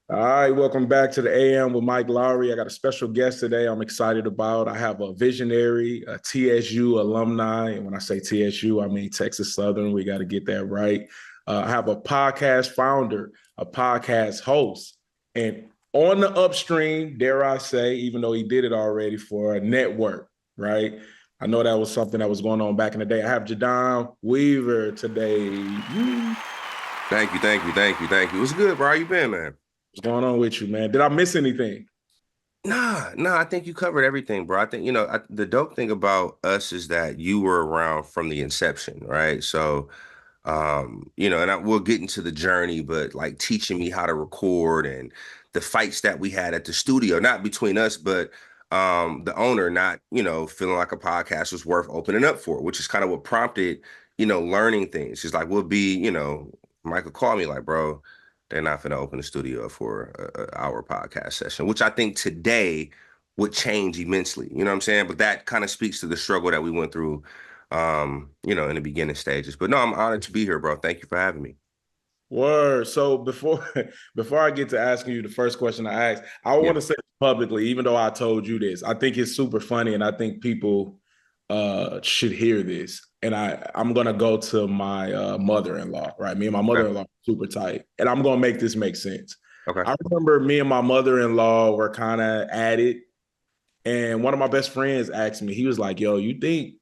All right, welcome back to the AM with MIC LAWRY. I got a special guest today I'm excited about. I have a visionary, a TSU alumni. And when I say TSU, I mean Texas Southern. We got to get that right. I have a podcast founder, a podcast host, and on the upstream, dare I say, even though he did it already for a network, right? I know that was something that was going on back in the day. I have Jedon Weaver today. Thank you. What's good, bro? How you been, man? What's going on with you, man? Did I miss anything? Nah, I think you covered everything, bro. I think, the dope thing about us is that you were around from the inception, right? So, we'll get into the journey, but like teaching me how to record and the fights that we had at the studio, not between us, but the owner not, feeling like a podcast was worth opening up for, which is kind of what prompted, learning things. It's like, we'll be, Michael called me like, bro, they're not going to open the studio for our podcast session, which I think today would change immensely. You know what I'm saying? But that kind of speaks to the struggle that we went through, in the beginning stages. But no, I'm honored to be here, bro. Thank you for having me. Word. So before before I get to asking you the first question I asked, I Yeah. want to say publicly, even though I told you this, I think it's super funny, and I think people should hear this. And I'm gonna go to my mother-in-law, right? Me and my Okay. mother-in-law are super tight, and I'm gonna make this make sense. Okay. I remember me and my mother-in-law were kind of at it, and one of my best friends asked me, he was like, "Yo, you think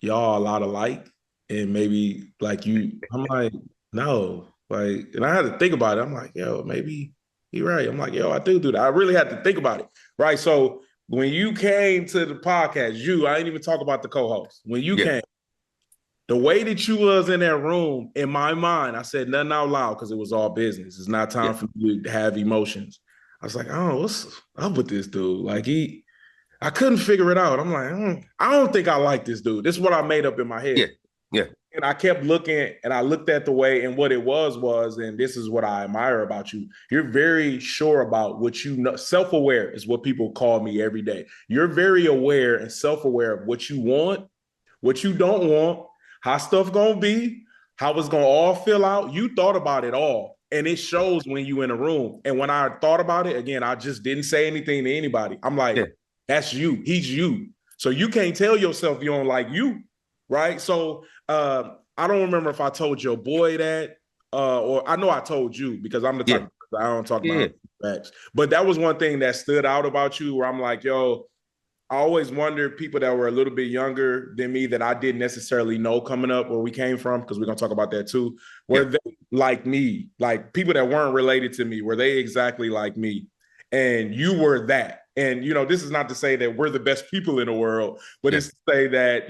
y'all a lot alike?" And maybe like you, I'm like, no. Like, and I had to think about it. I'm like, yo, maybe you're right. I'm like, yo, I do that. I really had to think about it. Right. So when you came to the podcast, I didn't even talk about the co-host. When you Yeah. came, the way that you was in that room, in my mind, I said nothing out loud because it was all business. It's not Yeah. time for you to have emotions. I was like, oh, what's up with this dude? Like I couldn't figure it out. I'm like, I don't think I like this dude. This is what I made up in my Yeah. head. Yeah. And I kept looking and I looked at the way and what it was, and this is what I admire about you. You're very sure about what you know. Self-aware is what people call me every day. You're very aware and self-aware of what you want, what you don't want, how stuff gonna be, how it's gonna all fill out. You thought about it all. And it shows when you in a room. And when I thought about it, again, I just didn't say anything to anybody. I'm like, Yeah. that's you. He's you. So you can't tell yourself you don't like you, right? So I don't remember if I told your boy that, or I know I told you because I'm the Yeah. type of person, I don't talk Yeah. about facts. But that was one thing that stood out about you where I'm like, yo, I always wondered people that were a little bit younger than me that I didn't necessarily know coming up where we came from, because we're gonna talk about that too. Were Yeah. they like me, like people that weren't related to me? Were they exactly like me? And you were that. And this is not to say that we're the best people in the world, but Yeah. it's to say that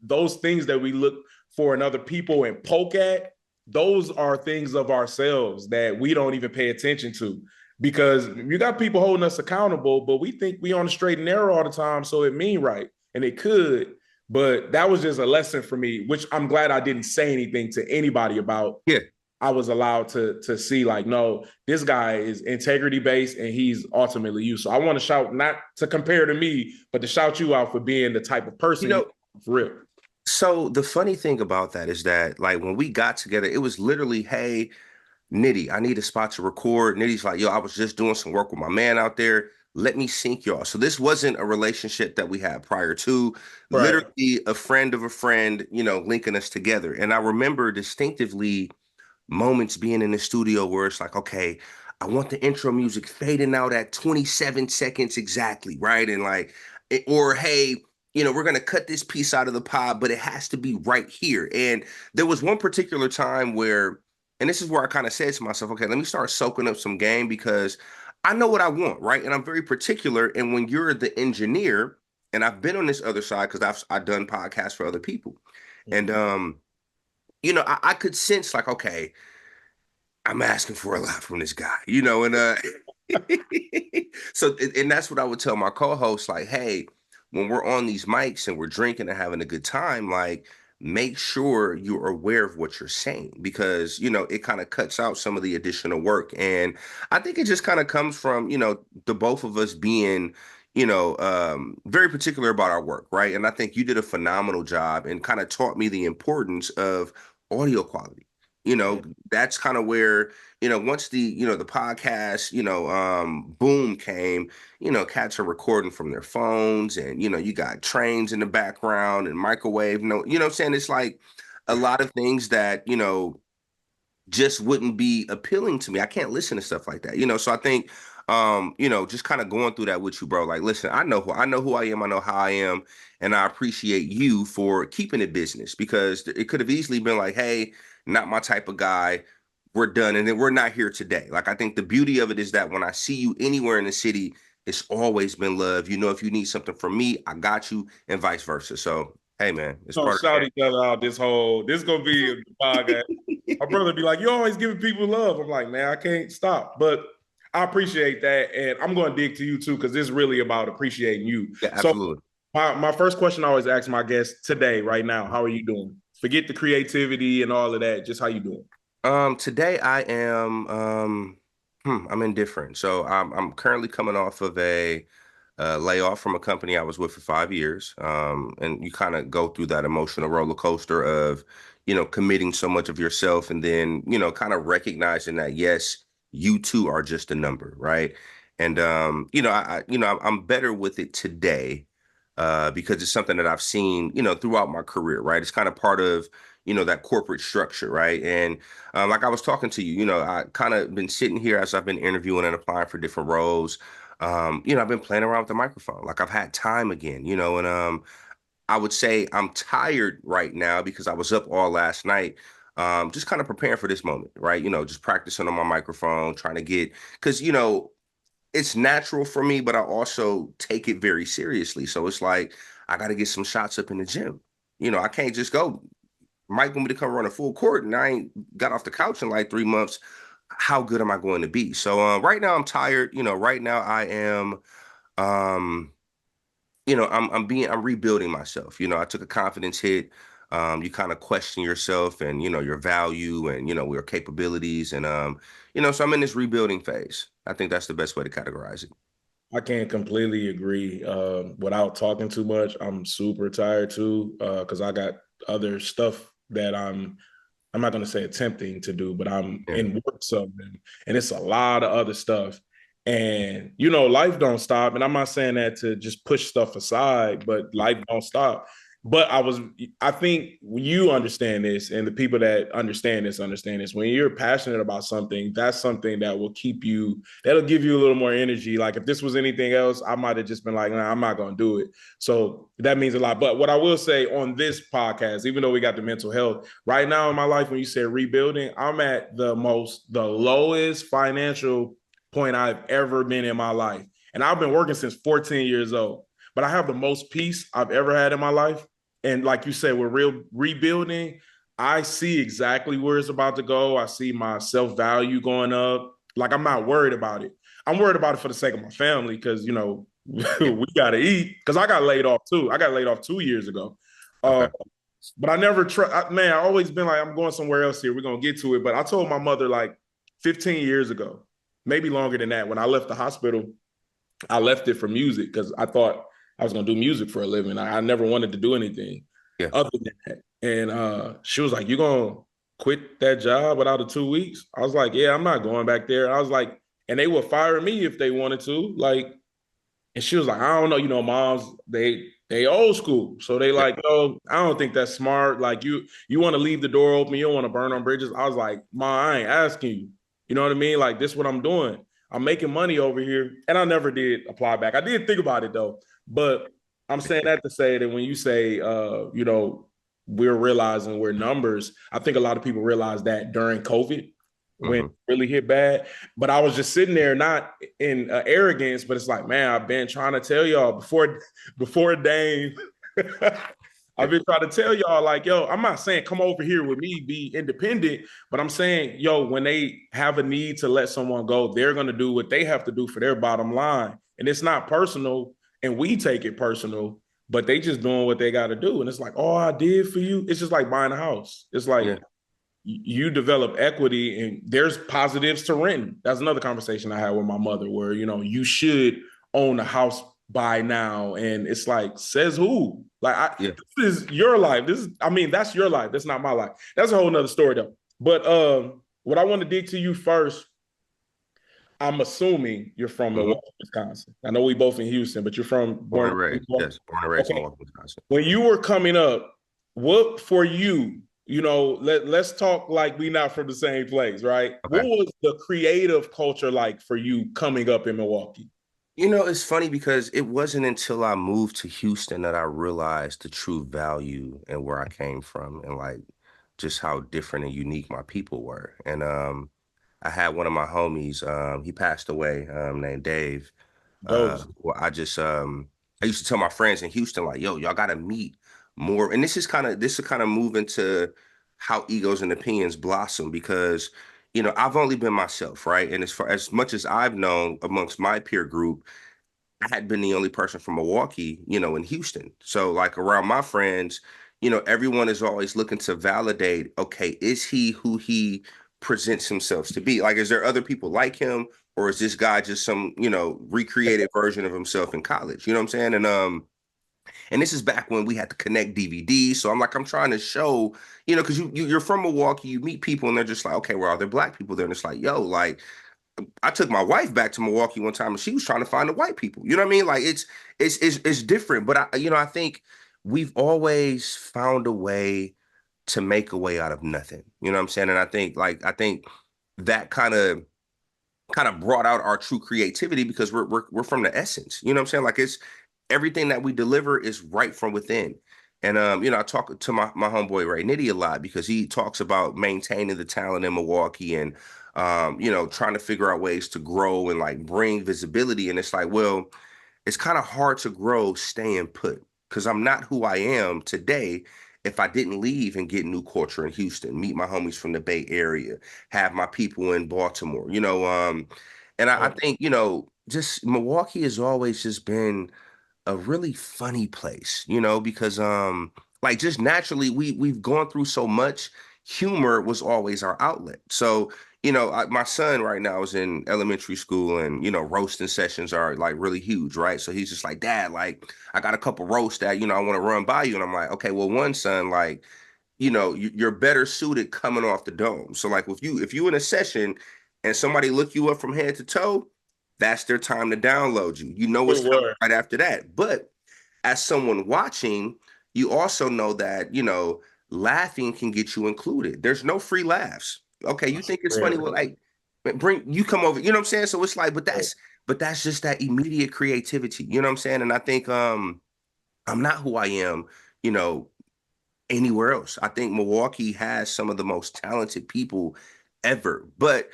those things that we look for in other people and poke at, those are things of ourselves that we don't even pay attention to, because you got people holding us accountable, but we think we on the straight and narrow all the time, so it mean right, and it could. But that was just a lesson for me, which I'm glad I didn't say anything to anybody about. Yeah. I was allowed to see like, no, this guy is integrity based and he's ultimately you. So I want to shout, not to compare to me, but to shout you out for being the type of You person you know, are, for real. so the funny thing about that is that like when we got together, it was literally, hey, Nitty, I need a spot to record. Nitty's like, yo, I was just doing some work with my man out there. Let me sync y'all. So this wasn't a relationship that we had prior to, Right. literally a friend of a friend, linking us together. And I remember distinctively moments being in the studio where it's like, okay, I want the intro music fading out at 27 seconds exactly, right? And like, or hey, we're gonna cut this piece out of the pod, but it has to be right here. And there was one particular time where, and this is where I kind of said to myself, okay, let me start soaking up some game because I know what I want, right? And I'm very particular. And when you're the engineer, and I've been on this other side because I've done podcasts for other people, and I could sense like, okay, I'm asking for a lot from this guy, and so and that's what I would tell my co-host, like, hey, when we're on these mics and we're drinking and having a good time, like make sure you're aware of what you're saying because it kind of cuts out some of the additional work. And I think it just kind of comes from, the both of us being, very particular about our work, right? And I think you did a phenomenal job and kind of taught me the importance of audio quality. That's kind of where, once the podcast, boom came, cats are recording from their phones, and, you got trains in the background and microwave, what I'm saying? It's like a lot of things that, just wouldn't be appealing to me. I can't listen to stuff like that, So I think, just kind of going through that with you, bro. Like, listen, I know who I am. I know how I am, and I appreciate you for keeping it business, because it could have easily been like, hey, not my type of guy. We're done, and then we're not here today. Like, I think the beauty of it is that when I see you anywhere in the city, it's always been love. If you need something from me, I got you, and vice versa. So, hey, man, it's Don't part of shout each other out this is gonna be a podcast. the My brother be like, you always giving people love. I'm like, man, I can't stop. But I appreciate that. And I'm going to dig to you too, because it's really about appreciating you. Yeah, So absolutely. my first question I always ask my guests today, right now, how are you doing? Forget the creativity and all of that. Just how you doing? Today I am I'm indifferent. So I'm currently coming off of a layoff from a company I was with for 5 years. And you kind of go through that emotional roller coaster of, committing so much of yourself, and then, kind of recognizing that, yes, you too are just a number, right? And I'm better with it today, because it's something that I've seen, throughout my career, right? It's kind of part of, that corporate structure, right? And like I was talking to you, I kind of been sitting here as I've been interviewing and applying for different roles. I've been playing around with the microphone. Like, I've had time again, and I would say I'm tired right now because I was up all last night, just kind of preparing for this moment, right? Just practicing on my microphone, trying to get, because, it's natural for me, but I also take it very seriously. So it's like, I got to get some shots up in the gym. I can't just go. Mike want me to come run a full court, and I ain't got off the couch in like 3 months. How good am I going to be? So right now I'm tired. Right now I am. Um, I'm rebuilding myself. I took a confidence hit. You kind of question yourself, and your value, and your capabilities, and so I'm in this rebuilding phase. I think that's the best way to categorize it. I can't completely agree. Without talking too much, I'm super tired too, because I got other stuff that I'm not going to say attempting to do, but I'm Yeah. in works of them. And it's a lot of other stuff. And, life don't stop. And I'm not saying that to just push stuff aside, but life don't stop. But I think you understand this, and the people that understand this. When you're passionate about something, that's something that will that'll give you a little more energy. Like, if this was anything else, I might have just been like, nah, I'm not going to do it. So that means a lot. But what I will say on this podcast, even though we got the mental health, right now in my life, when you say rebuilding, I'm at the lowest financial point I've ever been in my life. And I've been working since 14 years old, but I have the most peace I've ever had in my life. And like you said, we're rebuilding. I see exactly where it's about to go. I see my self-value going up. Like, I'm not worried about it. I'm worried about it for the sake of my family, because, Yeah. we got to eat. Because I got laid off too. I got laid off 2 years ago. Okay. But I never man, I always been like, I'm going somewhere else here. We're going to get to it. But I told my mother like 15 years ago, maybe longer than that, when I left the hospital, I left it for music because I thought I was going to do music for a living. I never wanted to do anything Yeah. other than that. And she was like, you going to quit that job without the 2 weeks? I was like, yeah, I'm not going back there. I was like, and they would fire me if they wanted to. Like, and she was like, I don't know, moms, they old school. So they Yeah. like, oh, I don't think that's smart. Like, you want to leave the door open, you don't want to burn on bridges. I was like, Ma, I ain't asking you. You know what I mean? Like, this is what I'm doing. I'm making money over here. And I never did apply back. I did think about it though. But I'm saying that to say that when you say we're realizing we're numbers, I think a lot of people realized that during COVID, when it really hit bad. But I was just sitting there, not in arrogance, but it's like, man, I've been trying to tell y'all before Dame. I've been trying to tell y'all, like, yo, I'm not saying come over here with me, be independent, but I'm saying, yo, when they have a need to let someone go, they're going to do what they have to do for their bottom line. And it's not personal, and we take it personal, but they just doing what they got to do. And it's like, all I did for you, it's just like buying a house. It's like, Yeah. you develop equity, and there's positives to renting. That's another conversation I had with my mother, where, you should own a house by now. And it's like, says who? Like, Yeah. this is your life. That's your life. That's not my life. That's a whole nother story though. But what I want to dig to you first, I'm assuming you're from Mhm. Milwaukee, Wisconsin. I know we both in Houston, but you're from Born born and in raised, Milwaukee. yes, born and raised in Okay. Milwaukee, Wisconsin. When you were coming up, what for you, let's talk like we not from the same place, right? What Okay. was the creative culture like for you coming up in Milwaukee? It's funny because it wasn't until I moved to Houston that I realized the true value and where I came from and like just how different and unique my people were. And I had one of my homies, he passed away, named Dave. Those. Well, I used to tell my friends in Houston, like, yo, y'all gotta meet more. And this is kind of move into how egos and opinions blossom because I've only been myself, right? And as much as I've known amongst my peer group, I had been the only person from Milwaukee, in Houston. So like around my friends, everyone is always looking to validate, okay, is he who he presents himself to be? Like, is there other people like him, or is this guy just some, recreated version of himself in college? You know what I'm saying? And this is back when we had to connect DVDs. So I'm trying to show, because you're from Milwaukee, you meet people and they're just like, okay, well, are there black people there? And it's like, yo, like I took my wife back to Milwaukee one time and she was trying to find the white people. You know what I mean? Like it's different, but I think we've always found a way to make a way out of nothing. You know what I'm saying? And I think that kind of brought out our true creativity because we're from the essence. You know what I'm saying? Like it's everything that we deliver is right from within. And I talk to my homeboy Ray Nitty a lot because he talks about maintaining the talent in Milwaukee and trying to figure out ways to grow and like bring visibility. And it's like, well, it's kind of hard to grow staying put because I'm not who I am today if I didn't leave and get new culture in Houston, meet my homies from the Bay Area, have my people in Baltimore, and I think, just Milwaukee has always just been a really funny place, because like just naturally we've gone through so much. Humor was always our outlet. So, my son right now is in elementary school and roasting sessions are like really huge, right? So he's just like, Dad, like I got a couple roasts that, I want to run by you. And I'm like, okay, well, one son, like, you're better suited coming off the dome. So like if you in a session and somebody look you up from head to toe, that's their time to download you. You know what's Good coming word. right after that. But as someone watching, you also know that, laughing can get you included. There's no free laughs. Okay, you think it's funny? Rare. Well, like bring you come over, you know what I'm saying? So it's like, but that's just that immediate creativity, you know what I'm saying? And I think I'm not who I am, you know, anywhere else. I think Milwaukee has some of the most talented people ever, but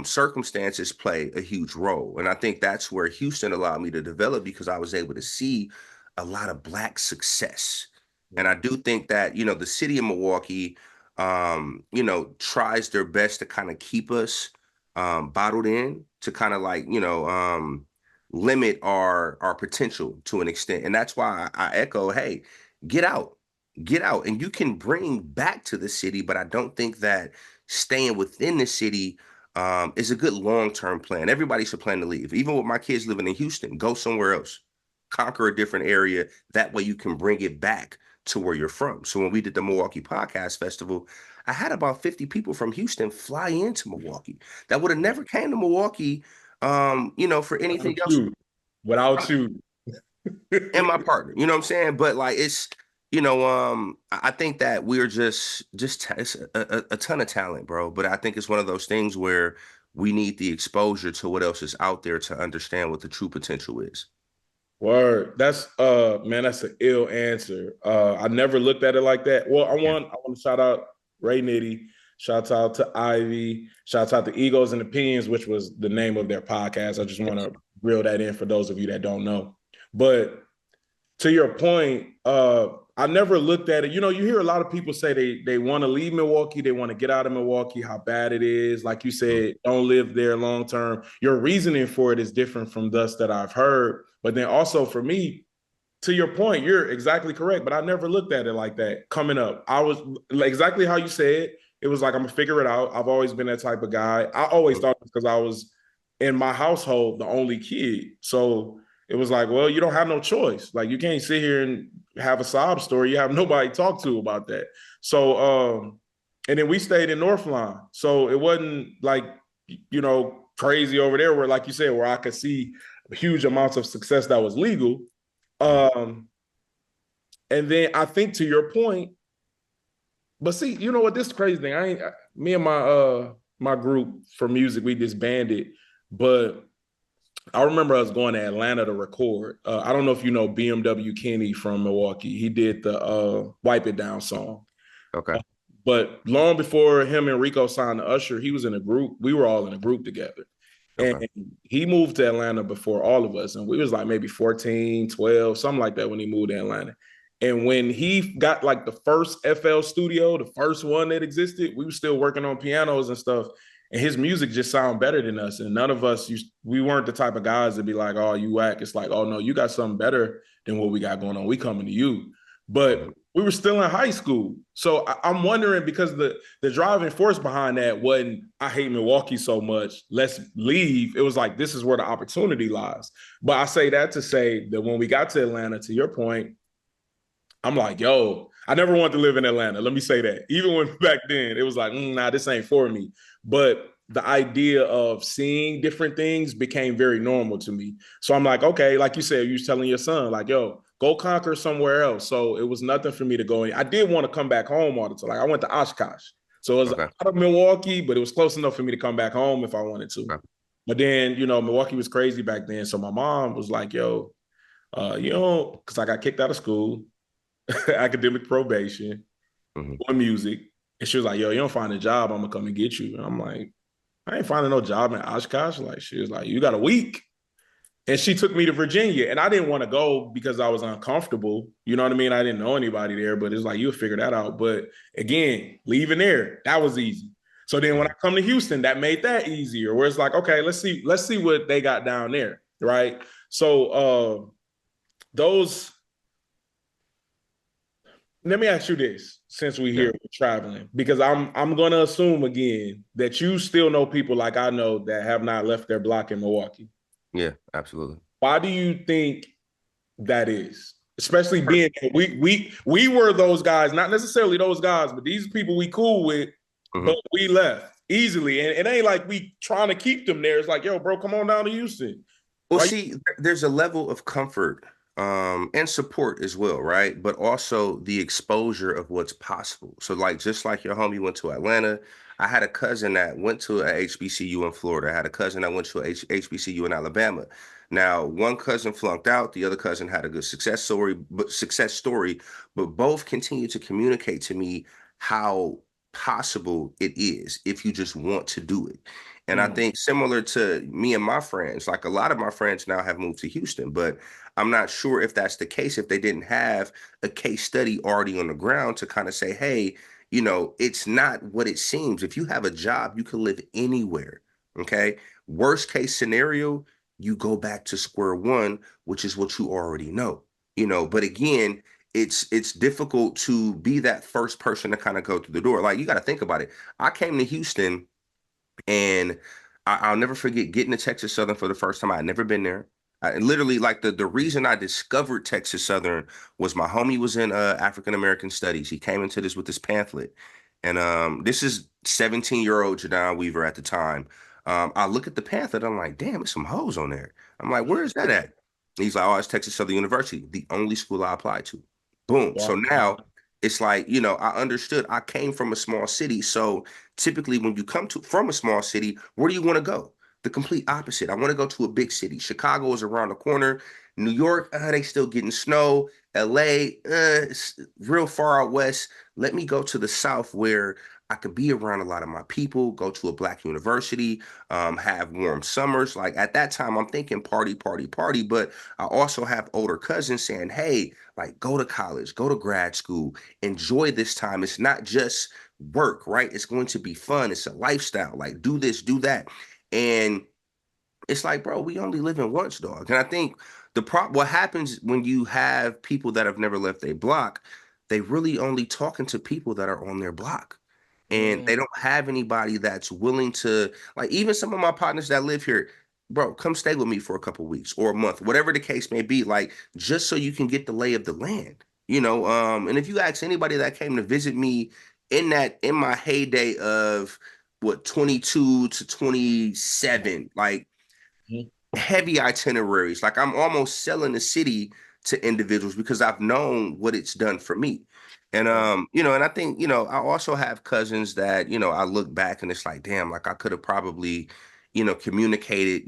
circumstances play a huge role. And I think that's where Houston allowed me to develop because I was able to see a lot of Black success. And I do think that, the city of Milwaukee, tries their best to kind of keep us bottled in to kind of like, limit our potential to an extent. And that's why I echo, hey, get out get out and you can bring back to the city, but I don't think that staying within the city is a good long-term plan. Everybody should plan to leave. Even with my kids living in Houston, go somewhere else, conquer a different area. That way you can bring it back to where you're from. So when we did the Milwaukee Podcast Festival, I had about 50 people from Houston fly into Milwaukee that would have never came to Milwaukee, for anything Without else. you. Without you. And my partner. You know what I'm saying? But like it's I think that we're just it's a ton of talent, bro. But I think it's one of those things where we need the exposure to what else is out there to understand what the true potential is. Word. That's man, that's an ill answer. I never looked at it like that. Well, Yeah. I want to shout out Ray Nitty, shout out to Ivy, shout out to Egos and Opinions, which was the name of their podcast. I just want Yes. to reel that in for those of you that don't know. But to your point, I never looked at it. You hear a lot of people say they want to leave Milwaukee, they want to get out of Milwaukee, how bad it is. Like you Mhm. said, don't live there long term. Your reasoning for it is different from thus that I've heard. But then also for me, to your point, you're exactly correct. But I never looked at it like that. Coming up, I was exactly how you said. It was like I'm gonna figure it out. I've always been that type of guy. I always thought because I was in my household the only kid, so it was like, well, you don't have no choice. Like you can't sit here and have a sob story. You have nobody to talk to about that. So And then we stayed in Northline. So it wasn't like, crazy over there where, like you said, where I could see huge amounts of success that was legal. And then I think to your point, but see, you know what, this crazy thing, me and my group for music, we disbanded, but I remember us going to Atlanta to record. I don't know if you know BMW Kenny from Milwaukee. He did the Wipe It Down song. Okay. But long before him and Rico signed to Usher, he was in a group. We were all in a group together. Okay. And he moved to Atlanta before all of us. And we was like maybe 14, 12, something like that when he moved to Atlanta. And when he got like the first FL studio, the first one that existed, we were still working on pianos and stuff. And his music just sounded better than us. And none of us, we weren't the type of guys to be like, oh, you whack. It's like, oh, no, you got something better than what we got going on. We coming to you. But we were still in high school. So I'm wondering, because the driving force behind that wasn't, I hate Milwaukee so much, let's leave. It was like, this is where the opportunity lies. But I say that to say that when we got to Atlanta, to your point, I'm like, yo, I never wanted to live in Atlanta. Let me say that. Even when back then, it was like, nah, this ain't for me. But the idea of seeing different things became very normal to me. So I'm like, okay, like you said, you was telling your son, like, yo, go conquer somewhere else. So it was nothing for me to go in. I did want to come back home all the time. Like I went to Oshkosh. So it was out of Milwaukee, but it was close enough for me to come back home if I wanted to. Okay. But then, Milwaukee was crazy back then. So my mom was like, yo, because I got kicked out of school, academic probation, on music. And she was like, yo, you don't find a job, I'm going to come and get you. And I'm like, I ain't finding no job in Oshkosh. Like, she was like, you got a week. And she took me to Virginia. And I didn't want to go because I was uncomfortable. You know what I mean? I didn't know anybody there, but it's like, you'll figure that out. But again, leaving there, that was easy. So then when I come to Houston, that made that easier, where it's like, okay, let's see what they got down there. Right. So let me ask you this, since we're here traveling, because I'm going to assume again that you still know people like I know that have not left their block in Milwaukee. Yeah, absolutely. Why do you think that is? Especially being we were those guys, not necessarily those guys, but these people we cool with, but we left easily. And it ain't like we trying to keep them there. It's like, yo, bro, come on down to Houston. Well, see, there's a level of comfort and support as well, right? But also the exposure of what's possible. So like, just like your homie went to Atlanta, I had a cousin that went to a HBCU in Florida. I had a cousin that went to a HBCU in Alabama. Now, one cousin flunked out, the other cousin had a good success story, but both continue to communicate to me how possible it is if you just want to do it. And I think similar to me and my friends, like a lot of my friends now have moved to Houston, but I'm not sure if that's the case, if they didn't have a case study already on the ground to kind of say, hey, it's not what it seems. If you have a job, you can live anywhere. Okay. Worst case scenario, you go back to square one, which is what you already know. But again, it's difficult to be that first person to kind of go through the door. Like, you got to think about it. I came to Houston and I'll never forget getting to Texas Southern for the first time. I had never been there. Literally, like the reason I discovered Texas Southern was my homie was in African American studies. He came into this with this pamphlet. And this is 17-year-old Jedon Weaver at the time. I look at the pamphlet. I'm like, damn, there's some hoes on there. I'm like, where is that at? And he's like, oh, it's Texas Southern University, the only school I applied to. Boom. Wow. So now it's like, I understood. I came from a small city. So typically when you come from a small city, where do you want to go? The complete opposite. I want to go to a big city. Chicago is around the corner. New York, they still getting snow. LA, it's real far out west. Let me go to the South where I could be around a lot of my people, go to a Black university, have warm summers. Like at that time, I'm thinking party, party, party. But I also have older cousins saying, hey, like go to college, go to grad school, enjoy this time. It's not just work, right? It's going to be fun. It's a lifestyle. Like do this, do that. And it's like, bro, we only live in once, dog. And I think what happens when you have people that have never left a block, they really only talking to people that are on their block. And they don't have anybody that's willing to, like, even some of my partners that live here, bro, come stay with me for a couple weeks or a month, whatever the case may be, like, just so you can get the lay of the land, And if you ask anybody that came to visit me in my heyday of what 22 to 27, like Mhm. heavy itineraries. Like I'm almost selling the city to individuals because I've known what it's done for me. And Right. and I think, I also have cousins that, I look back and it's like, damn, like I could have probably, communicated,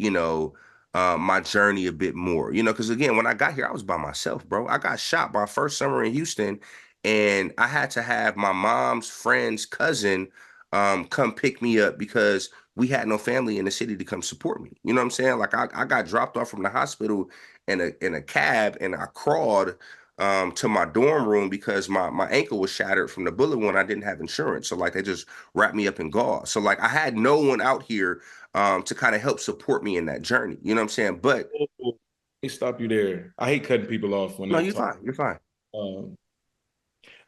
my journey a bit more, because again, when I got here, I was by myself, bro. I got shot my first summer in Houston, and I had to have my mom's friend's cousin come pick me up because we had no family in the city to come support me. You know what I'm saying? Like I got dropped off from the hospital in a cab, and I crawled to my dorm room because my ankle was shattered from the bullet wound. I didn't have insurance. So like they just wrapped me up in gauze. So like I had no one out here to kind of help support me in that journey. You know what I'm saying? But Oh, let me stop you there. I hate cutting people off when no, they you're talk. fine. You're fine. Um,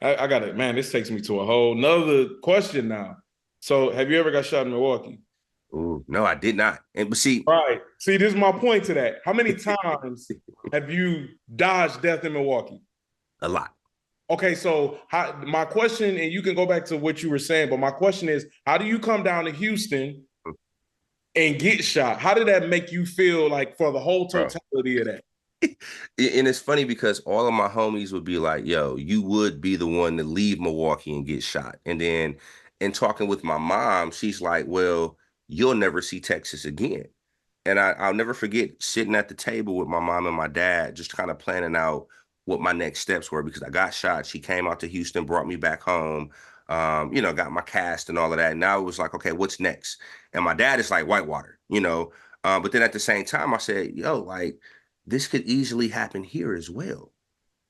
I got it, man. This takes me to a whole nother question now. So, have you ever got shot in Milwaukee? Ooh, no, I did not. And but see, Right. See, this is my point to that. How many times have you dodged death in Milwaukee? a lot. Okay, so my question, and you can go back to what you were saying, but my question is, how do you come down to Houston and get shot? How did that make you feel like for the whole Bro. totality of that? And it's funny because all of my homies would be like, yo, you would be the one to leave Milwaukee and get shot. And then in talking with my mom, she's like, well, you'll never see Texas again. And I'll never forget sitting at the table with my mom and my dad, just kind of planning out what my next steps were because I got shot. She came out to Houston, brought me back home, got my cast and all of that. And now it was like, okay, what's next? And my dad is like Whitewater. But then at the same time, I said, yo, like, this could easily happen here as well.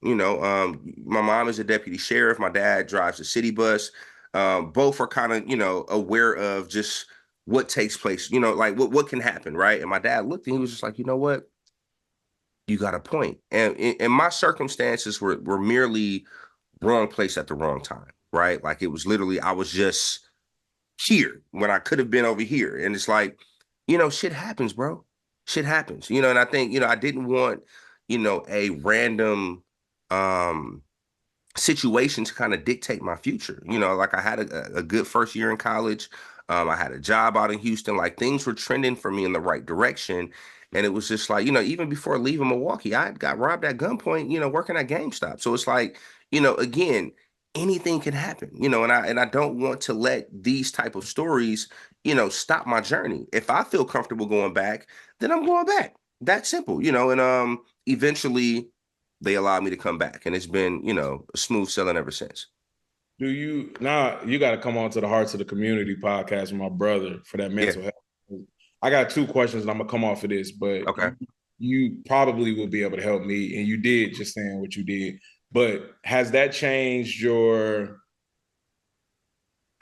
My mom is a deputy sheriff. My dad drives a city bus. Both are kind of, aware of just what takes place, like what can happen, right? And my dad looked and he was just like, you know what? You got a point. And my circumstances were merely wrong place at the wrong time, right? Like it was literally, I was just here when I could have been over here. And it's like, shit happens, bro. Shit happens, and I think, I didn't want, a random um situation to kind of dictate my future. Like I had a good first year in college. I had a job out in Houston. Like things were trending for me in the right direction. And it was just like, even before leaving Milwaukee, I got robbed at gunpoint, working at GameStop. So it's like, again, anything can happen, and I don't want to let these type of stories, stop my journey. If I feel comfortable going back, then I'm going back. That's simple, and eventually they allowed me to come back, and it's been, smooth sailing ever since. Do you now you got to come on to the Hearts of the Community podcast with my brother for that Yeah. mental health. I got two questions and I'm gonna come off of this, but Okay. you probably will be able to help me. And you did just saying what you did. But has that changed your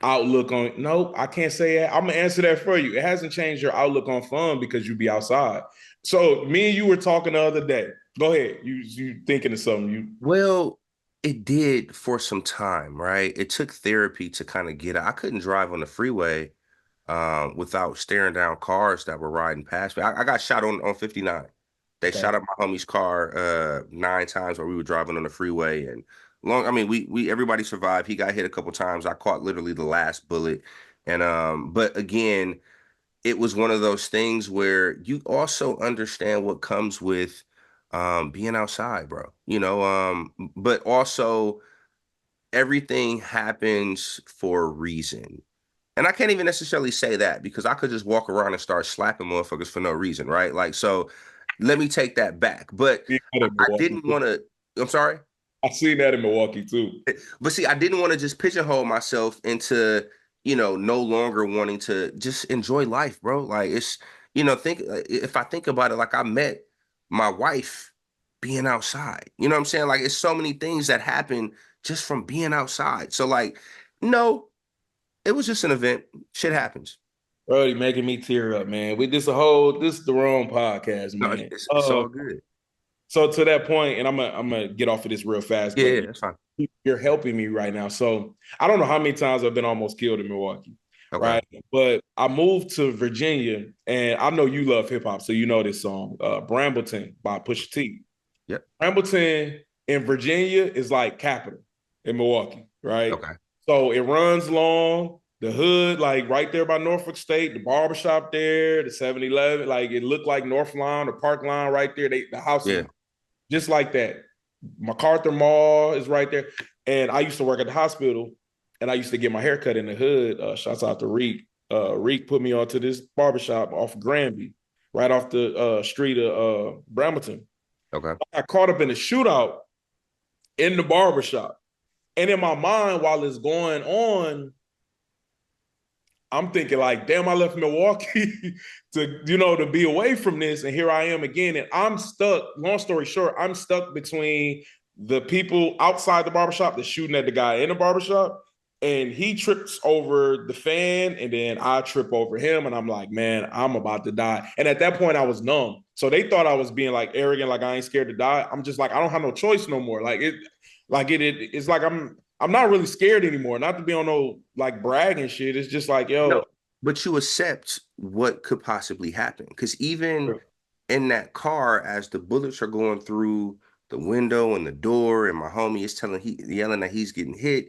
outlook on nope, I can't say that. I'm gonna answer that for you. It hasn't changed your outlook on fun because you be outside. So me and you were talking the other day. Go ahead. You thinking of something. You Well, it did for some time, right? It took therapy to kind of get out. I couldn't drive on the freeway without staring down cars that were riding past me. I got shot on 59. They okay. shot up my homie's car 9 times while we were driving on the freeway. And I mean, we everybody survived. He got hit a couple times. I caught literally the last bullet. And but again, it was one of those things where you also understand what comes with being outside, bro. But also everything happens for a reason. And I can't even necessarily say that because I could just walk around and start slapping motherfuckers for no reason, right? Like, so let me take that back. But I seen that in I Milwaukee didn't too. want to, I'm sorry. I seen that in Milwaukee too. But see, I didn't want to just pigeonhole myself into, no longer wanting to just enjoy life, bro. Like it's, think if I think about it, like I met my wife being outside. You know what I'm saying? Like it's so many things that happen just from being outside. So like, no, it was just an event. Shit happens. Bro, you making me tear up, man. This is the wrong podcast, No, man. it's all good. So to that point, and I'm gonna get off of this real fast, Yeah, but yeah, that's fine. you're helping me right now. So I don't know how many times I've been almost killed in Milwaukee, Okay. right? But I moved to Virginia, and I know you love hip hop, so you know this song, Brambleton by Pusha T. Yep. Brambleton in Virginia is like capital in Milwaukee, right? Okay. So it runs long. The hood, like right there by Norfolk State, the barbershop there, the 7-Eleven, like it looked like North Line or Park Line right there. The house is Yeah. just like that. MacArthur Mall is right there. And I used to work at the hospital and I used to get my hair cut in the hood. Shouts out to Reek. Reek put me onto this barbershop off of Granby, right off the street of Brampton. Okay. I got caught up in a shootout in the barbershop. And in my mind, while it's going on, I'm thinking like, damn, I left Milwaukee to be away from this. And here I am again. And I'm stuck, long story short, I'm stuck between the people outside the barbershop that's shooting at the guy in the barbershop. And he trips over the fan, and then I trip over him. And I'm like, man, I'm about to die. And at that point, I was numb. So they thought I was being like arrogant, like I ain't scared to die. I'm just like, I don't have no choice no more. It's like I'm not really scared anymore. Not to be on no like bragging shit. It's just like, yo. No, but you accept what could possibly happen. Because even in that car, as the bullets are going through the window and the door, and my homie is yelling that he's getting hit,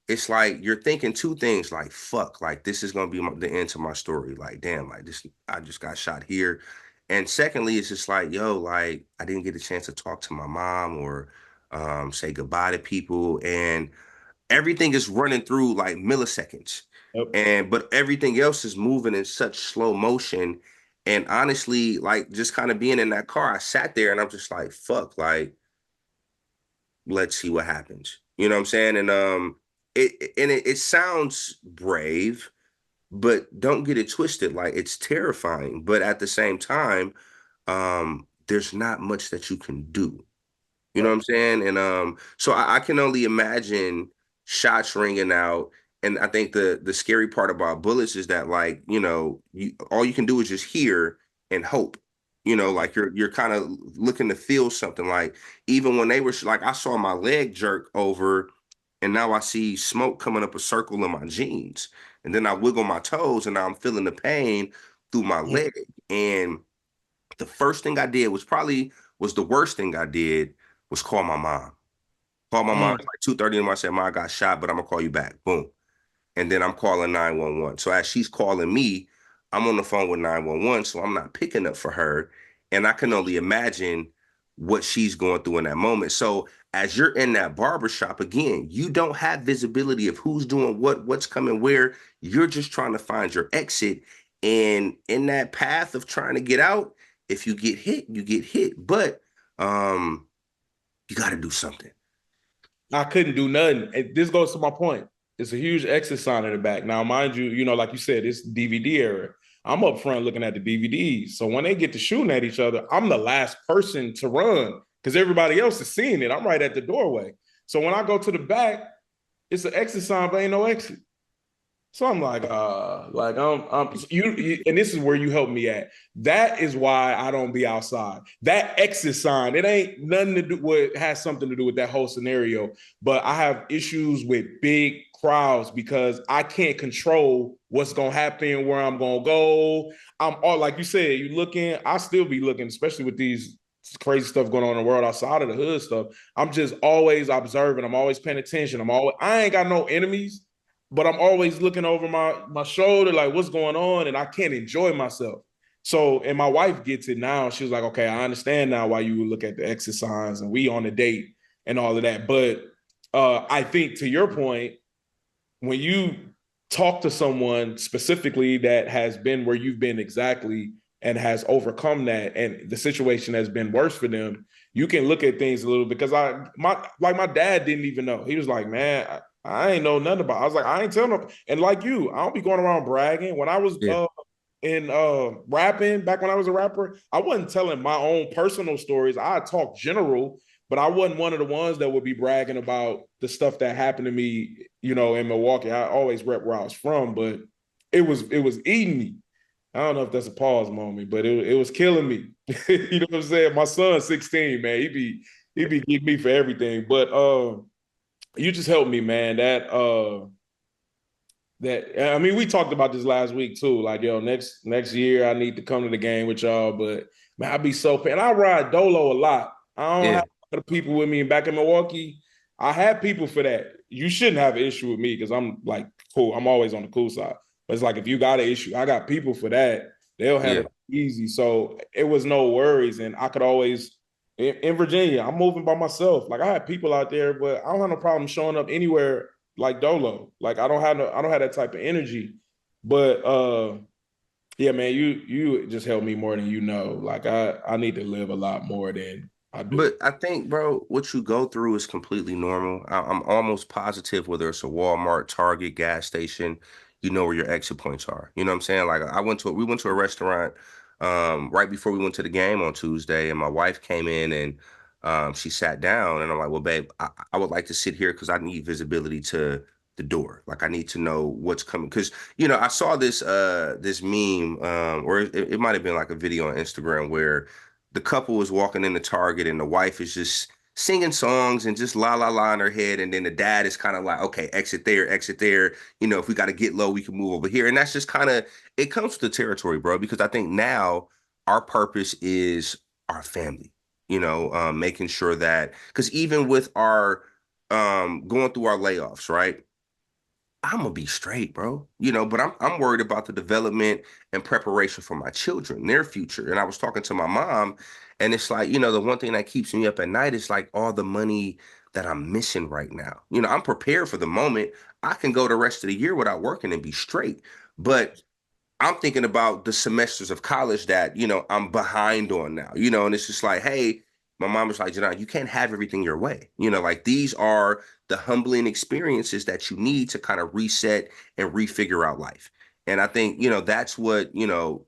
it's like you're thinking two things, like, fuck, like this is gonna be the end to my story. Like, damn, like this, I just got shot here. And secondly, it's just like, yo, like I didn't get a chance to talk to my mom or say goodbye to people. And everything is running through like milliseconds. Yep. But everything else is moving in such slow motion. And honestly, like just kind of being in that car, I sat there and I'm just like, fuck, like, let's see what happens. You know what I'm saying? And it sounds brave, but don't get it twisted. Like it's terrifying. But at the same time, there's not much that you can do. You know what I'm saying? And so I can only imagine shots ringing out. And I think the scary part about bullets is that, like, all you can do is just hear and hope. Like you're kind of looking to feel something. Like even when they were like, I saw my leg jerk over, and now I see smoke coming up a circle in my jeans, and then I wiggle my toes, and now I'm feeling the pain through my leg. And the first thing I did was the worst thing I did was call my mom. Call my mom at like 2:30 in the morning. I said, "Mom, I got shot, but I'm gonna call you back." Boom. And then I'm calling 911. So as she's calling me, I'm on the phone with 911. So I'm not picking up for her. And I can only imagine what she's going through in that moment. So as you're in that barbershop, again, you don't have visibility of who's doing what's coming where. You're just trying to find your exit. And in that path of trying to get out, if you get hit, you get hit. But you got to do something. I couldn't do nothing. This goes to my point. It's a huge exit sign in the back. Now, mind you, like you said, it's DVD era. I'm up front looking at the DVDs. So when they get to shooting at each other, I'm the last person to run because everybody else is seeing it. I'm right at the doorway. So when I go to the back, it's an exit sign, but ain't no exit. So I'm like, and this is where you help me at. That is why I don't be outside. That exit sign, it ain't nothing to do with, has something to do with that whole scenario. But I have issues with big crowds because I can't control what's gonna happen, where I'm gonna go. I'm all like you said, you looking, I still be looking, especially with these crazy stuff going on in the world outside of the hood stuff. I'm just always observing, I'm always paying attention. I ain't got no enemies, but I'm always looking over my shoulder, like what's going on, and I can't enjoy myself. So, and my wife gets it now. She was like, okay, I understand now why you would look at the exit signs and we on a date and all of that. But I think to your point, when you talk to someone specifically that has been where you've been exactly and has overcome that, and the situation has been worse for them, you can look at things a little, because my dad didn't even know. He was like, man, I ain't know nothing about it. I was like, I ain't telling them. And like you, I don't be going around bragging. When I was in rapping, back when I was a rapper, I wasn't telling my own personal stories. I talk general, but I wasn't one of the ones that would be bragging about the stuff that happened to me, in Milwaukee. I always rep where I was from, but it was eating me. I don't know if that's a pause moment, but it was killing me. You know what I'm saying? My son's 16, man. He be getting me for everything. But you just helped me, man. I mean, we talked about this last week too. Like, yo, next year I need to come to the game with y'all. But man, I be so paid. And I ride Dolo a lot. I don't have a lot of people with me. And back in Milwaukee, I have people for that. You shouldn't have an issue with me because I'm like cool. I'm always on the cool side. But it's like if you got an issue, I got people for that. They'll handle Yeah. it easy. So it was no worries, and I could always in Virginia. I'm moving by myself. Like I have people out there, but I don't have no problem showing up anywhere like Dolo. Like I don't have that type of energy. But yeah, man, you just helped me more than you know. Like I need to live a lot more than I do. But I think, bro, what you go through is completely normal. I'm almost positive whether it's a Walmart, Target, gas station, you know where your exit points are. You know what I'm saying? Like we went to a restaurant right before we went to the game on Tuesday, and my wife came in and she sat down, and I'm like, well, babe, I would like to sit here because I need visibility to the door. Like I need to know what's coming. Because, I saw this meme, or it might have been like a video on Instagram where the couple was walking into Target and the wife is just singing songs and just la la la in her head. And then the dad is kind of like, okay, exit there, exit there. If we got to get low, we can move over here. And that's just kind of, it comes with the territory, bro, because I think now our purpose is our family, making sure that, because even with our, going through our layoffs, right? I'm gonna be straight, bro. But I'm worried about the development and preparation for my children, their future. And I was talking to my mom, and it's like, the one thing that keeps me up at night is like all the money that I'm missing right now. I'm prepared for the moment. I can go the rest of the year without working and be straight. But I'm thinking about the semesters of college that, I'm behind on now, and it's just like, hey, my mom was like, Jedon, you can't have everything your way. Like these are the humbling experiences that you need to kind of reset and refigure out life. And I think, that's what,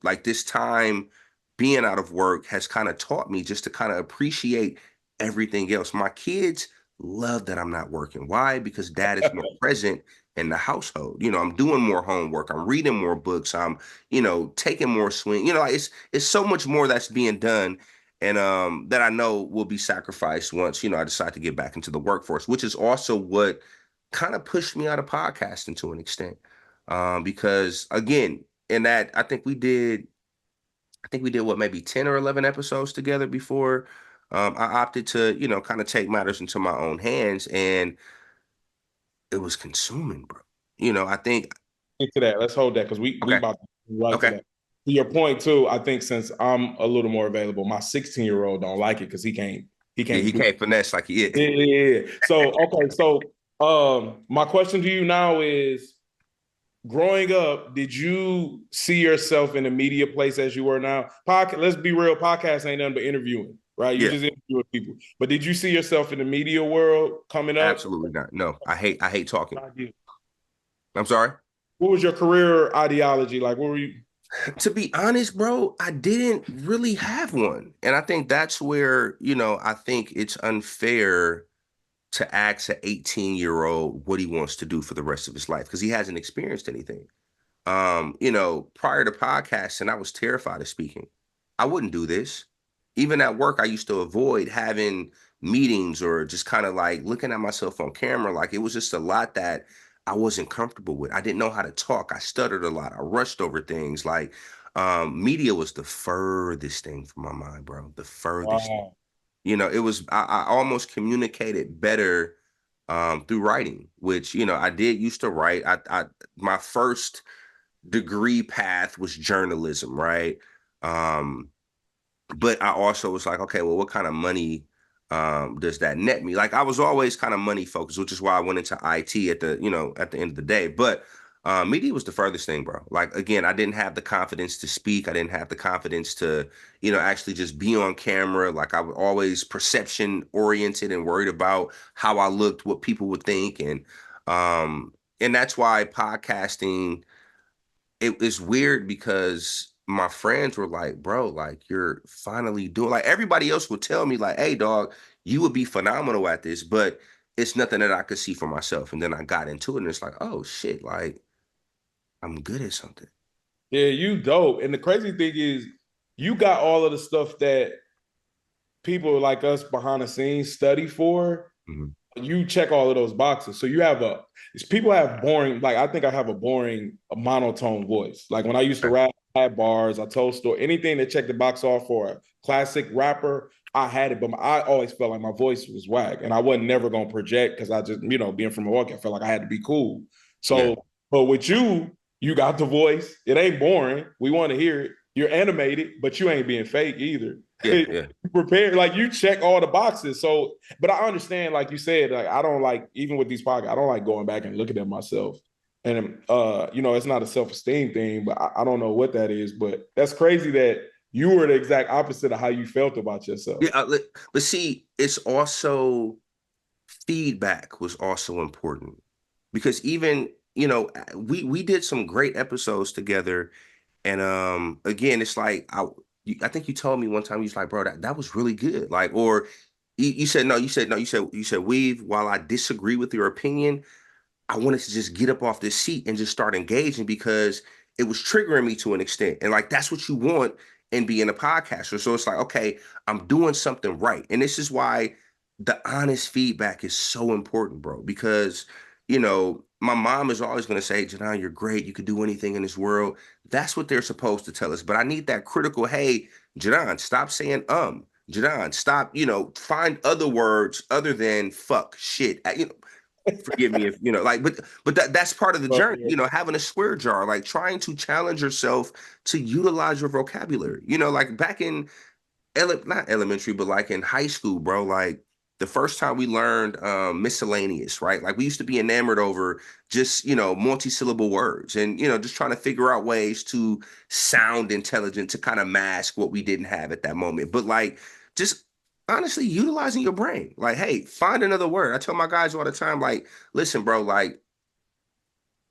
like this time being out of work has kind of taught me just to kind of appreciate everything else. My kids love that I'm not working. Why? Because dad is more present in the household. I'm doing more homework. I'm reading more books. I'm, taking more swing. Like it's so much more that's being done, and that I know will be sacrificed once, I decide to get back into the workforce, which is also what kind of pushed me out of podcasting to an extent. Because again, in that I think we did what, maybe 10 or 11 episodes together before I opted to, kind of take matters into my own hands, and it was consuming, bro. I think. Into that. Let's hold that because we Okay. about to right to Okay. that. To your point too, I think since I'm a little more available, my 16-year-old don't like it because he Yeah, can't he do. can't finesse like he is. Yeah, yeah, yeah. So okay, so my question to you now is: growing up, did you see yourself in a media place as you were now? Podcast. Let's be real. Podcast ain't nothing but interviewing, right? You Yeah, just interviewing people. But did you see yourself in the media world coming up? absolutely not. No, I hate talking. I'm sorry. What was your career ideology like? What were you? To be honest, bro, I didn't really have one. And I think that's where, I think it's unfair to ask an 18-year-old what he wants to do for the rest of his life because he hasn't experienced anything. Prior to podcasting, I was terrified of speaking. I wouldn't do this. Even at work, I used to avoid having meetings or just kind of like looking at myself on camera. Like it was just a lot that I wasn't comfortable with. I didn't know how to talk. I stuttered a lot. I rushed over things. Like media was the furthest thing from my mind, bro. The furthest thing. Wow. It was I almost communicated better through writing, which I did used to write. I my first degree path was journalism, right? Um, but I also was like, okay, well, what kind of money does that net me? Like I was always kind of money focused, which is why I went into IT at the end of the day. But media was the furthest thing, bro. Like again, I didn't have the confidence to speak. I didn't have the confidence to, actually just be on camera. Like I was always perception oriented and worried about how I looked, what people would think, and that's why podcasting it is weird because my friends were like, bro, like you're finally doing like everybody else would tell me, like, hey dog, you would be phenomenal at this, but it's nothing that I could see for myself. And then I got into it and it's like, oh shit, like I'm good at something. Yeah, you dope. And the crazy thing is, you got all of the stuff that people like us behind the scenes study for. Mhm. You check all of those boxes. So you have people have boring, like I think I have a boring, a monotone voice. Like when I used to Okay. rap, I had bars, I told story, anything that checked the box off for a classic rapper, I had it, but I always felt like my voice was whack, and I wasn't never gonna project because I just, being from Milwaukee, I felt like I had to be cool. Yeah. So, but with you, you got the voice. It ain't boring. We want to hear it. You're animated, but you ain't being fake either. Yeah. Yeah. Prepared, like you check all the boxes. So, but I understand, like you said, like I don't like, even with these podcasts, I don't like going back and looking at myself. And it's not a self-esteem thing, but I don't know what that is. But that's crazy that you were the exact opposite of how you felt about yourself. Yeah. But see, it's also feedback was also important because even, we did some great episodes together. And again, it's like I think you told me one time, you was like, bro, that was really good. Like, or you said no, you said Weave, while I disagree with your opinion, I wanted to just get up off this seat and just start engaging because it was triggering me to an extent. And like that's what you want in being a podcaster. So it's like, okay, I'm doing something right. And this is why the honest feedback is so important, bro, because my mom is always going to say, Jedon, you're great. You could do anything in this world. That's what they're supposed to tell us. But I need that critical, hey, Jedon, stop saying Jedon, stop, find other words other than fuck, shit. Forgive me if like, but that's part of the journey, having a swear jar, like trying to challenge yourself to utilize your vocabulary, like back in not elementary, but like in high school, bro. Like the first time we learned miscellaneous, right? Like we used to be enamored over just multi-syllable words, and just trying to figure out ways to sound intelligent to kind of mask what we didn't have at that moment. But like just honestly utilizing your brain. Like, hey, find another word. I tell my guys all the time, like, listen, bro, like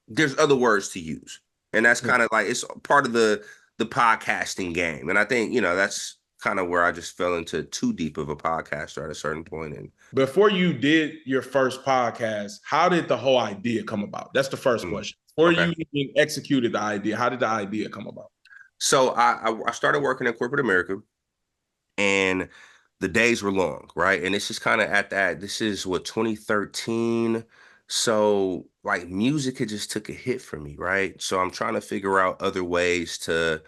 there's other words to use. And that's kind of like it's part of the podcasting game. And I think, that's kind of where I just fell into too deep of a podcaster at a certain point. And before you did your first podcast, how did the whole idea come about? That's the first question. Before okay. you even executed the idea, how did the idea come about? So I started working in corporate America, and the days were long, right? And this is kind of this is what, 2013. So like music had just took a hit for me, right? So I'm trying to figure out other ways to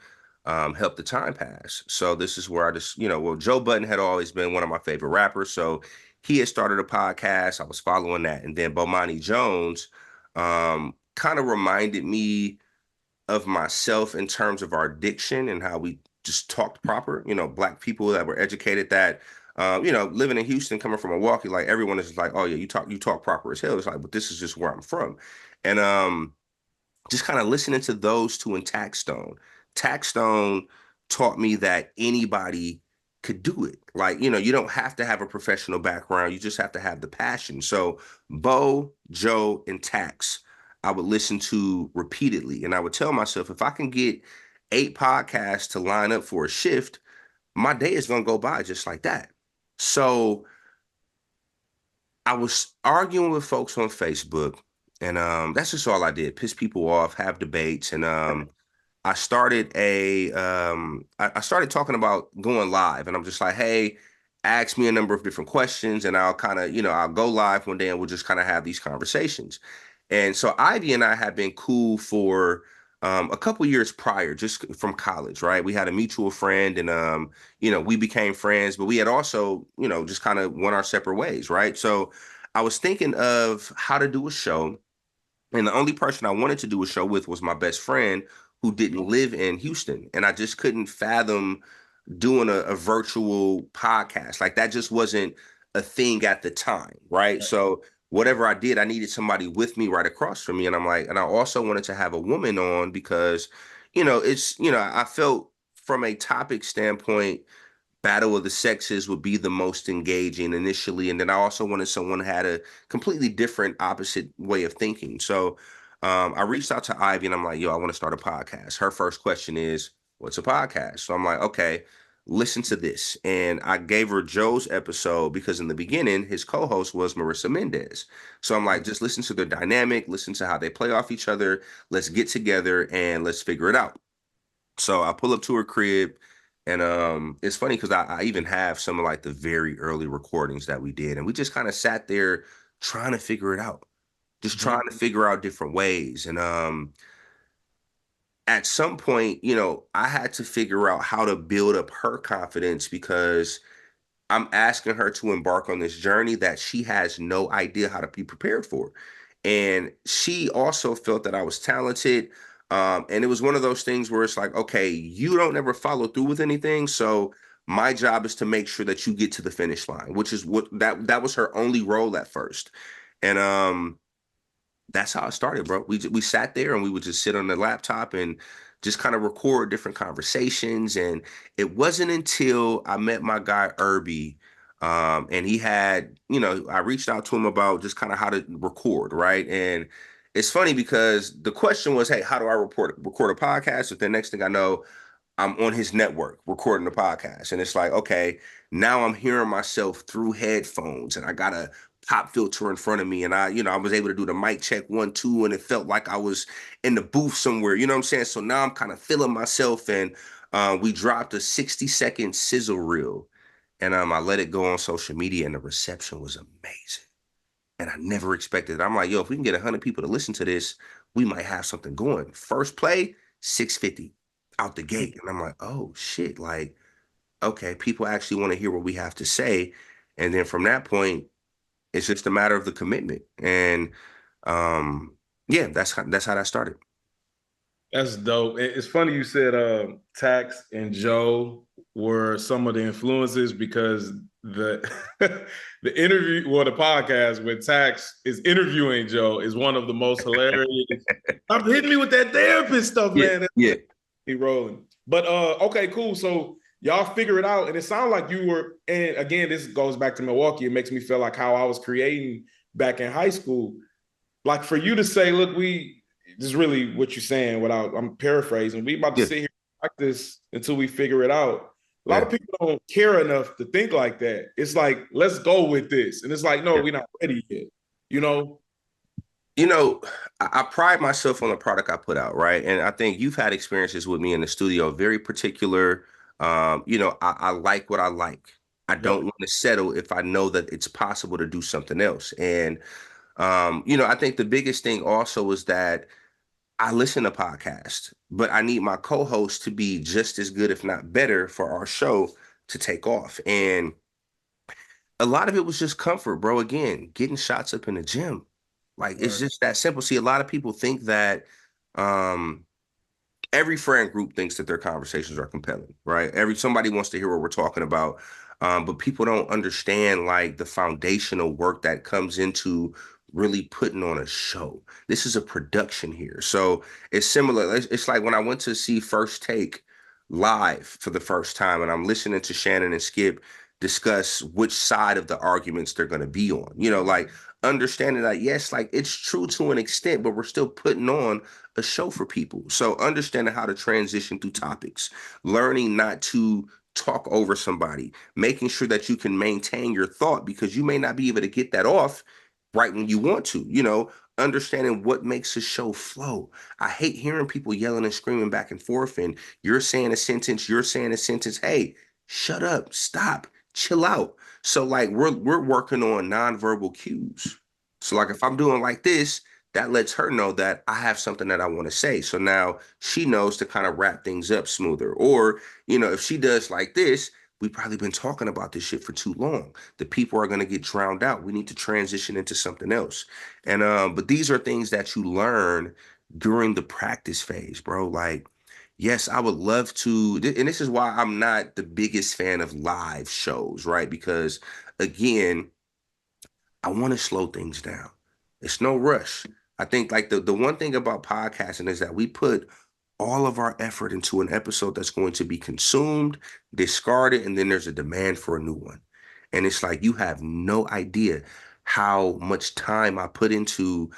help the time pass. So this is where I just, well, Joe Budden had always been one of my favorite rappers. So he had started a podcast. I was following that. And then Bomani Jones kind of reminded me of myself in terms of our diction and how we just talked proper, Black people that were educated that, living in Houston, coming from Milwaukee, like everyone is like, oh yeah, you talk proper as hell. It's like, but this is just where I'm from. And just kind of listening to those two in Taxstone. Taxstone taught me that anybody could do it. Like, you don't have to have a professional background. You just have to have the passion. So Bo, Joe, and Tax, I would listen to repeatedly. And I would tell myself, if I can get 8 podcasts to line up for a shift, my day is going to go by just like that. So I was arguing with folks on Facebook, and that's just all I did. Piss people off, have debates, and I started I started talking about going live, and I'm just like, hey, ask me a number of different questions, and I'll kind of, I'll go live one day, and we'll just kind of have these conversations. And so Ivy and I have been cool for a couple years prior, just from college, right? We had a mutual friend, and we became friends, but we had also, just kind of went our separate ways, right? So I was thinking of how to do a show, and the only person I wanted to do a show with was my best friend who didn't live in Houston, and I just couldn't fathom doing a virtual podcast. Like that just wasn't a thing at the time, right? So whatever I did, I needed somebody with me right across from me. And I'm like, and I also wanted to have a woman on because, I felt from a topic standpoint, Battle of the Sexes would be the most engaging initially. And then I also wanted someone who had a completely different opposite way of thinking. So I reached out to Ivy and I'm like, yo, I want to start a podcast. Her first question is, what's a podcast? So I'm like, okay, listen to this. And I gave her Joe's episode because in the beginning, his co-host was Marissa Mendez. So I'm like, just listen to their dynamic, listen to how they play off each other. Let's get together and let's figure it out. So I pull up to her crib, and it's funny because I even have some of like the very early recordings that we did, and we just kind of sat there trying to figure it out, just trying to figure out different ways. And at some point, I had to figure out how to build up her confidence because I'm asking her to embark on this journey that she has no idea how to be prepared for. And she also felt that I was talented. And it was one of those things where it's like, okay, you don't ever follow through with anything. So my job is to make sure that you get to the finish line, which is what that was her only role at first. And that's how it started, bro. We sat there and we would just sit on the laptop and just kind of record different conversations. And it wasn't until I met my guy Irby, and he had, I reached out to him about just kind of how to record, right? And it's funny because the question was, hey, how do I record a podcast? But the next thing I know, I'm on his network recording the podcast. And it's like, okay, now I'm hearing myself through headphones and I got a pop filter in front of me. And I was able to do the mic check 1, 2, and it felt like I was in the booth somewhere. You know what I'm saying? So now I'm kind of feeling myself. And we dropped a 60-second sizzle reel. And I let it go on social media and the reception was amazing. And I never expected it. I'm like, yo, if we can get 100 people to listen to this, we might have something going. First play, 650 out the gate. And I'm like, oh shit, like, okay, people actually want to hear what we have to say. And then from that point, it's just a matter of the commitment. And yeah, that's how that started. That's dope. It's funny you said Tax and Joe were some of the influences because the the interview, well, the podcast with Tax is interviewing Joe is one of the most hilarious. Stop hitting me with that therapist stuff, Yeah, man. yeah. He rolling. But okay, cool. So y'all figure it out, and it sounded like you were. And again, this goes back to Milwaukee. It makes me feel like how I was creating back in high school. Like for you to say, look, this is really what you're saying. Without I'm paraphrasing. We about to Yeah, sit here and practice until we figure it out. A lot yeah. of people don't care enough to think like that. It's like, let's go with this, and it's like, no, Yeah. we're not ready yet. You know? You know, I pride myself on the product I put out, right? And I think you've had experiences with me in the studio, very particular. I like what I like. I Yep. don't want to settle if I know that it's possible to do something else. And I think the biggest thing also is that I listen to podcasts, but I need my co-host to be just as good, if not better, for our show to take off. And a lot of it was just comfort, bro. Again, getting shots up in the gym. Like it's Right. just that simple. See, a lot of people think that um every friend group thinks that their conversations are compelling, right? Somebody wants to hear what we're talking about. But people don't understand like the foundational work that comes into really putting on a show. This is a production here. So it's similar. It's like when I went to see First Take live for the first time and I'm listening to Shannon and Skip discuss which side of the arguments they're going to be on. Like understanding that, yes, like it's true to an extent, but we're still putting on a show for people. So understanding how to transition through topics, learning not to talk over somebody, making sure that you can maintain your thought because you may not be able to get that off right when you want to, understanding what makes a show flow. I hate hearing people yelling and screaming back and forth and you're saying a sentence, you're saying a sentence. Hey, shut up, stop, chill out. So like we're working on nonverbal cues. So like if I'm doing like this, that lets her know that I have something that I want to say. So now she knows to kind of wrap things up smoother. Or, if she does like this, we've probably been talking about this shit for too long. The people are going to get drowned out. We need to transition into something else. And but these are things that you learn during the practice phase, bro. Like, yes, I would love to, and this is why I'm not the biggest fan of live shows, right? Because again, I want to slow things down. It's no rush. I think like the one thing about podcasting is that we put all of our effort into an episode that's going to be consumed, discarded, and then there's a demand for a new one. And it's like you have no idea how much time I put into,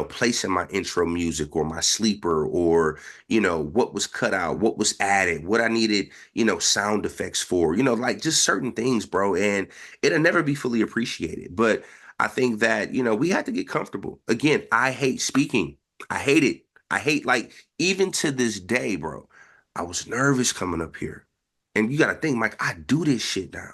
placing my intro music or my sleeper or, what was cut out, what was added, what I needed, sound effects for, like just certain things, bro. And it'll never be fully appreciated. But I think that, we had to get comfortable. Again, I hate speaking. I hate it. I hate like even to this day, bro. I was nervous coming up here. And you got to think, Mike, I do this shit now.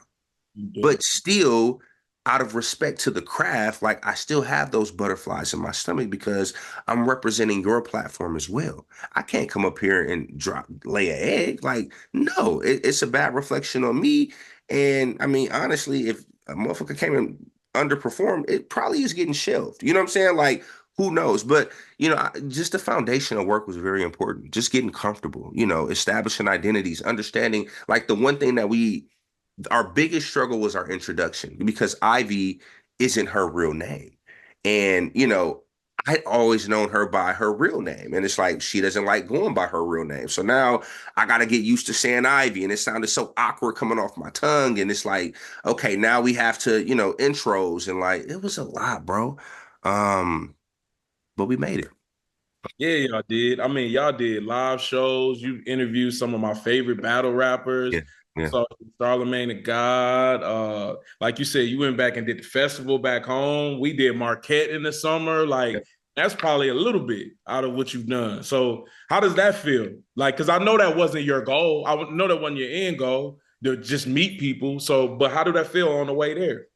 You do. But still, out of respect to the craft, like I still have those butterflies in my stomach because I'm representing your platform as well. I can't come up here and lay an egg. Like, no, it's a bad reflection on me. And I mean, honestly, if a motherfucker came and underperformed, it probably is getting shelved. You know what I'm saying? Like, who knows? But just the foundational work was very important. Just getting comfortable, establishing identities, understanding. Like the one thing that our biggest struggle was our introduction because Ivy isn't her real name. And, I'd always known her by her real name. And it's like she doesn't like going by her real name. So now I got to get used to saying Ivy. And it sounded so awkward coming off my tongue. And it's like, okay, now we have to, intros. And like, it was a lot, bro. But we made it. Yeah, y'all did. I mean, y'all did live shows. You interviewed some of my favorite battle rappers. Yeah. Yeah. So Charlemagne the God. Like you said, you went back and did the festival back home. We did Marquette in the summer. Like that's probably a little bit out of what you've done. So how does that feel? Like, because I know that wasn't your goal. I know that wasn't your end goal to just meet people. So, but how did that feel on the way there?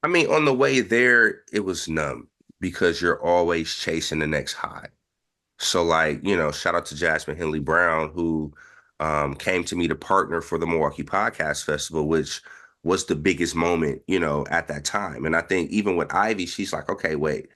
I mean, on the way there, it was numb because you're always chasing the next high. So like, shout out to Jasmine Henley Brown, who came to me to partner for the Milwaukee Podcast Festival, which was the biggest moment, at that time. And I think even with Ivy, she's like, okay, wait,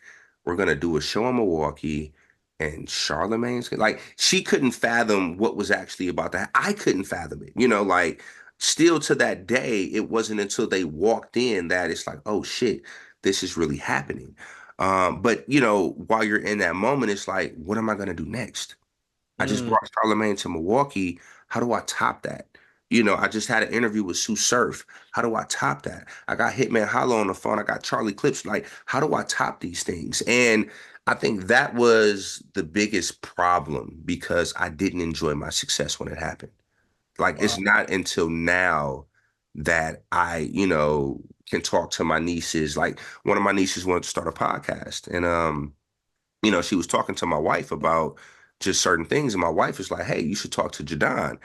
we're going to do a show in Milwaukee and Charlemagne's like, she couldn't fathom what was actually about that. I couldn't fathom it, like still to that day, it wasn't until they walked in that it's like, oh shit, this is really happening. But while you're in that moment, it's like, what am I gonna do next? I just brought Charlemagne to Milwaukee. How do I top that? I just had an interview with Sue Surf. How do I top that? I got Hitman Hollow on the phone. I got Charlie Clips. Like, how do I top these things? And I think that was the biggest problem because I didn't enjoy my success when it happened. Like, it's Wow. not until now that I, can talk to my nieces. Like, one of my nieces wanted to start a podcast, and she was talking to my wife about just certain things, and my wife was like, "Hey, you should talk to Jedon."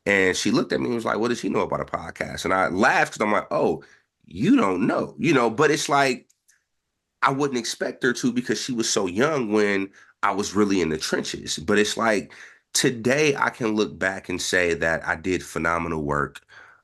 And she looked at me and was like, "What does he know about a podcast?" And I laughed because I'm like, "Oh, you don't know, But it's like I wouldn't expect her to because she was so young when I was really in the trenches. But it's like today I can look back and say that I did phenomenal work.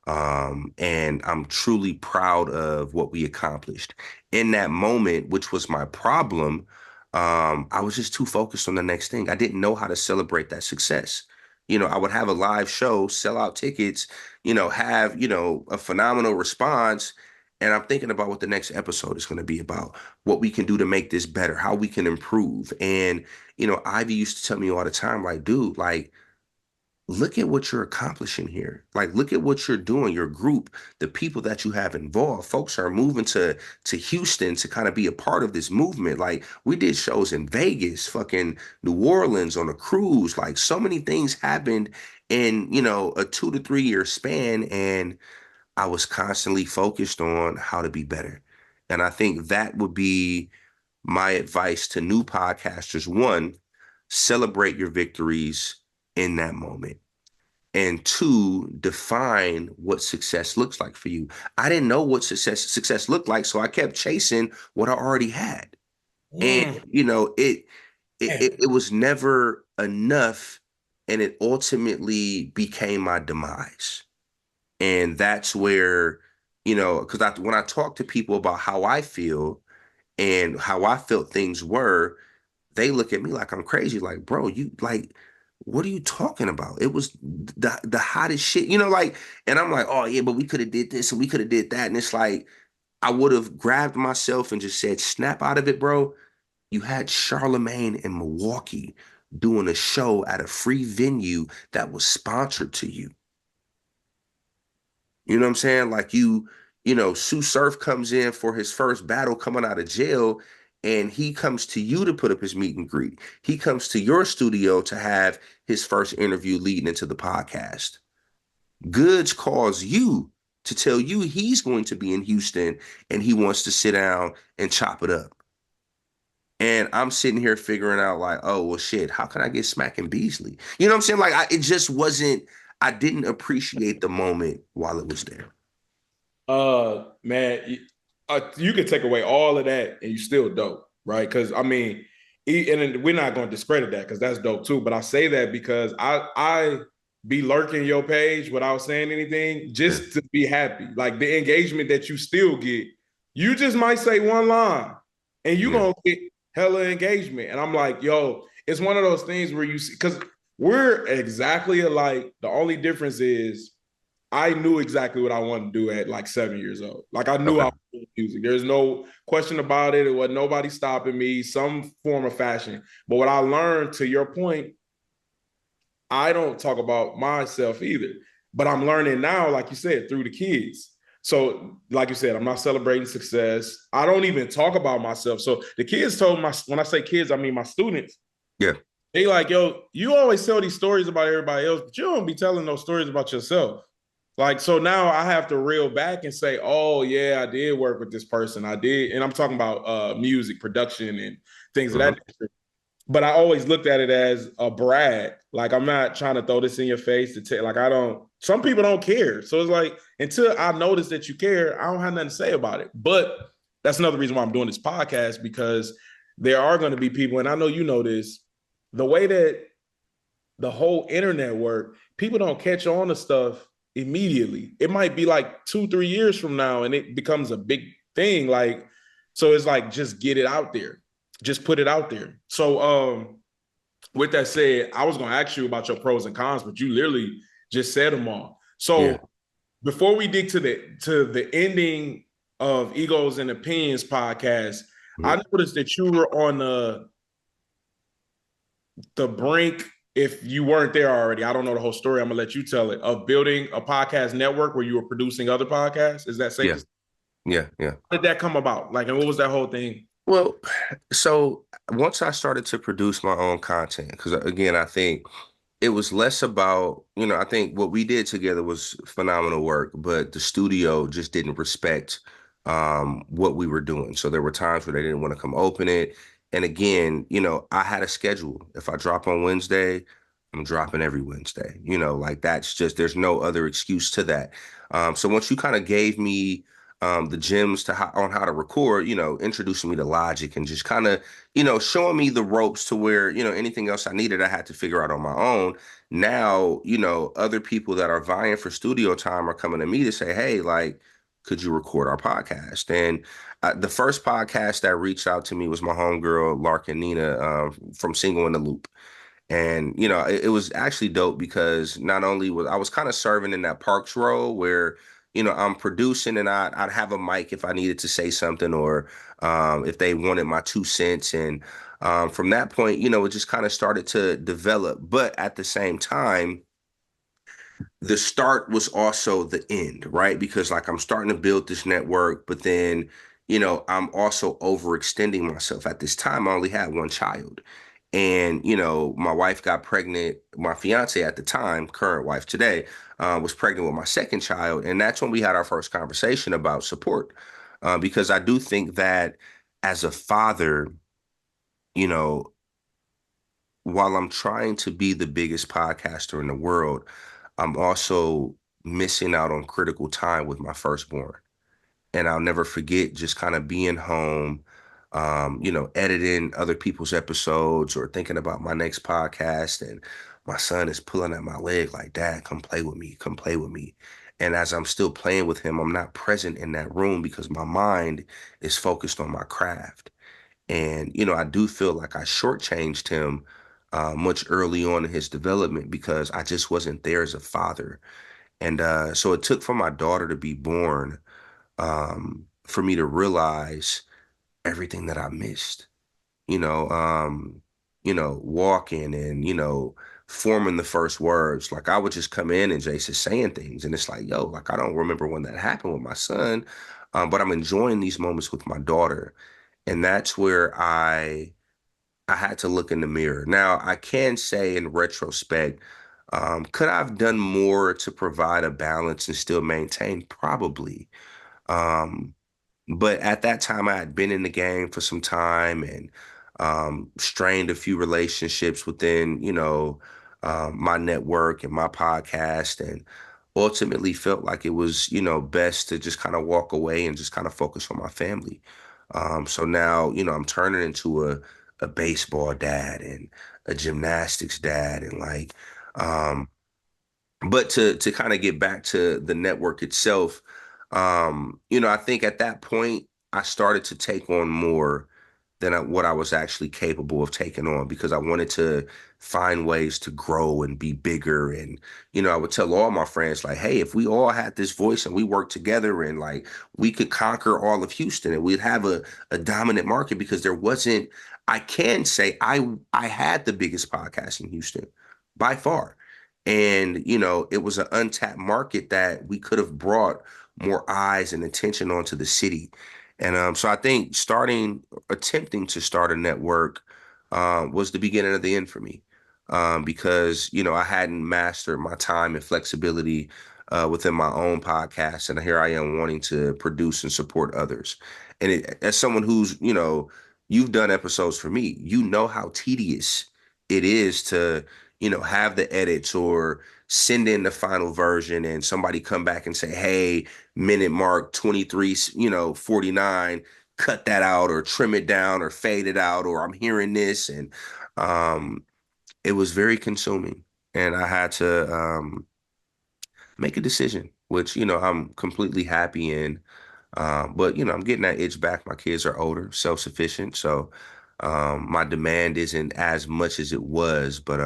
And I'm truly proud of what we accomplished. In that moment, which was my problem, I was just too focused on the next thing. I didn't know how to celebrate that success. I would have a live show, sell out tickets, have, a phenomenal response. And I'm thinking about what the next episode is going to be about, what we can do to make this better, how we can improve. And, Ivy used to tell me all the time, like, dude, like, look at what you're accomplishing here. Like, look at what you're doing, your group, the people that you have involved. Folks are moving to Houston to kind of be a part of this movement. Like, we did shows in Vegas, fucking New Orleans on a cruise. Like, so many things happened in, a 2 to 3 year span. And I was constantly focused on how to be better. And I think that would be my advice to new podcasters. One, celebrate your victories in that moment. And two, define what success looks like for you. I didn't know what success looked like, so I kept chasing what I already had. And it was never enough, and it ultimately became my demise. And that's where, because when I talk to people about how I feel and how I felt things were, they look at me like I'm crazy. Like, bro, you like, what are you talking about? It was the hottest shit, like, and I'm like, oh yeah, but we could have did this and we could have did that. And it's like, I would have grabbed myself and just said, snap out of it, bro. You had Charlemagne in Milwaukee doing a show at a free venue that was sponsored to you. You know what I'm saying? Like Sue Surf comes in for his first battle coming out of jail, and he comes to you to put up his meet and greet. He comes to your studio to have his first interview leading into the podcast. Goods calls you to tell you he's going to be in Houston and he wants to sit down and chop it up. And I'm sitting here figuring out like, oh, well, shit, how can I get smacking Beasley? You know what I'm saying? Like, it just wasn't, I didn't appreciate the moment while it was there. Man, You can take away all of that and you still dope, right? Because I mean, and we're not going to discredit that because that's dope too. But I say that because I be lurking your page without saying anything Yeah. just to be happy. Like the engagement that you still get, you just might say one line and you Yeah. gonna get hella engagement. And I'm like, yo, it's one of those things where you see because we're exactly alike. The only difference is I knew exactly what I wanted to do at like 7 years old. Like I knew I Okay. was doing music. There's no question about it. It was nobody stopping me, some form of fashion. But what I learned, to your point, I don't talk about myself either. But I'm learning now, like you said, through the kids. So, like you said, I'm not celebrating success. I don't even talk about myself. So the kids told my, when I say kids, I mean my students. Yeah. They like, yo, you always tell these stories about everybody else, but you don't be telling those stories about yourself. Like, so now I have to reel back and say, oh, yeah, I did work with this person. I did. And I'm talking about music production and things of that Mm-hmm. nature. But I always looked at it as a brag. Like, I'm not trying to throw this in your face to tell, like, I don't, some people don't care. So it's like, until I notice that you care, I don't have nothing to say about it. But that's another reason why I'm doing this podcast, because there are going to be people, and I know you know this, the way that the whole internet work, people don't catch on to stuff immediately. It might be like 2, 3 years from now, and it becomes a big thing. Like, so it's like just get it out there, just put it out there. So, with that said, I was going to ask you about your pros and cons, but you literally just said them all. Yeah. So, before we dig to the ending of Egos and Opinions podcast, Mm-hmm. I noticed that you were on the brink, if you weren't there already, I don't know the whole story, I'm gonna let you tell it, of building a podcast network where you were producing other podcasts. Is that safe Yeah. to say? Yeah. Yeah. How did that come about? Like, and what was that whole thing? Well, so once I started to produce my own content, because again, I think it was less about, I think what we did together was phenomenal work, but the studio just didn't respect what we were doing. So there were times where they didn't want to come open it. And again, I had a schedule. If I drop on Wednesday, I'm dropping every Wednesday. Like that's just, there's no other excuse to that. So once you kind of gave me the gems on how to record, introducing me to Logic and just kind of, showing me the ropes to where, anything else I needed, I had to figure out on my own. Now, other people that are vying for studio time are coming to me to say, hey, like, could you record our podcast? And the first podcast that reached out to me was my homegirl, Lark and Nina, from Single in the Loop. And, it was actually dope because not only was I was kind of serving in that Parks role where, I'm producing and I'd have a mic if I needed to say something or if they wanted my 2 cents. And from that point, it just kind of started to develop. But at the same time, the start was also the end, right? Because like I'm starting to build this network, but then, I'm also overextending myself. At this time, I only had one child. And, my wife got pregnant. My fiance at the time, current wife today, was pregnant with my second child. And that's when we had our first conversation about support. Because I do think that as a father, you know, while I'm trying to be the biggest podcaster in the world, I'm also missing out on critical time with my firstborn. And I'll never forget just kind of being home, editing other people's episodes or thinking about my next podcast. And my son is pulling at my leg like, Dad, come play with me, come play with me. And as I'm still playing with him, I'm not present in that room because my mind is focused on my craft. And, I do feel like I shortchanged him much early on in his development because I just wasn't there as a father. And so it took for my daughter to be born for me to realize everything that I missed, you know, um, walking and, forming the first words. Like I would just come in and Jace is saying things and it's like, yo, like I don't remember when that happened with my son, but I'm enjoying these moments with my daughter. And that's where I had to look in the mirror. Now, I can say in retrospect, could I have done more to provide a balance and still maintain? Probably. Um, but at that time, I had been in the game for some time and strained a few relationships within, my network and my podcast. And ultimately felt like it was, best to just kind of walk away and just kind of focus on my family. So now, I'm turning into a baseball dad and a gymnastics dad and like, um, but to kind of get back to the network itself, I think at that point I started to take on more than what I was actually capable of taking on because I wanted to find ways to grow and be bigger. And, I would tell all my friends, like, hey, if we all had this voice and we worked together and like we could conquer all of Houston and we'd have a dominant market because there wasn't, I can say I had the biggest podcast in Houston by far. And, it was an untapped market that we could have brought more eyes and attention onto the city. And so I think attempting to start a network was the beginning of the end for me because, I hadn't mastered my time and flexibility within my own podcast. And here I am wanting to produce and support others. And as someone who's, you've done episodes for me, you know how tedious it is to have the edits or send in the final version and somebody come back and say, hey, minute mark 23, 49, cut that out or trim it down or fade it out, or I'm hearing this. And it was very consuming. And I had to make a decision, which, I'm completely happy in. But, I'm getting that itch back. My kids are older, self-sufficient. So my demand isn't as much as it was, but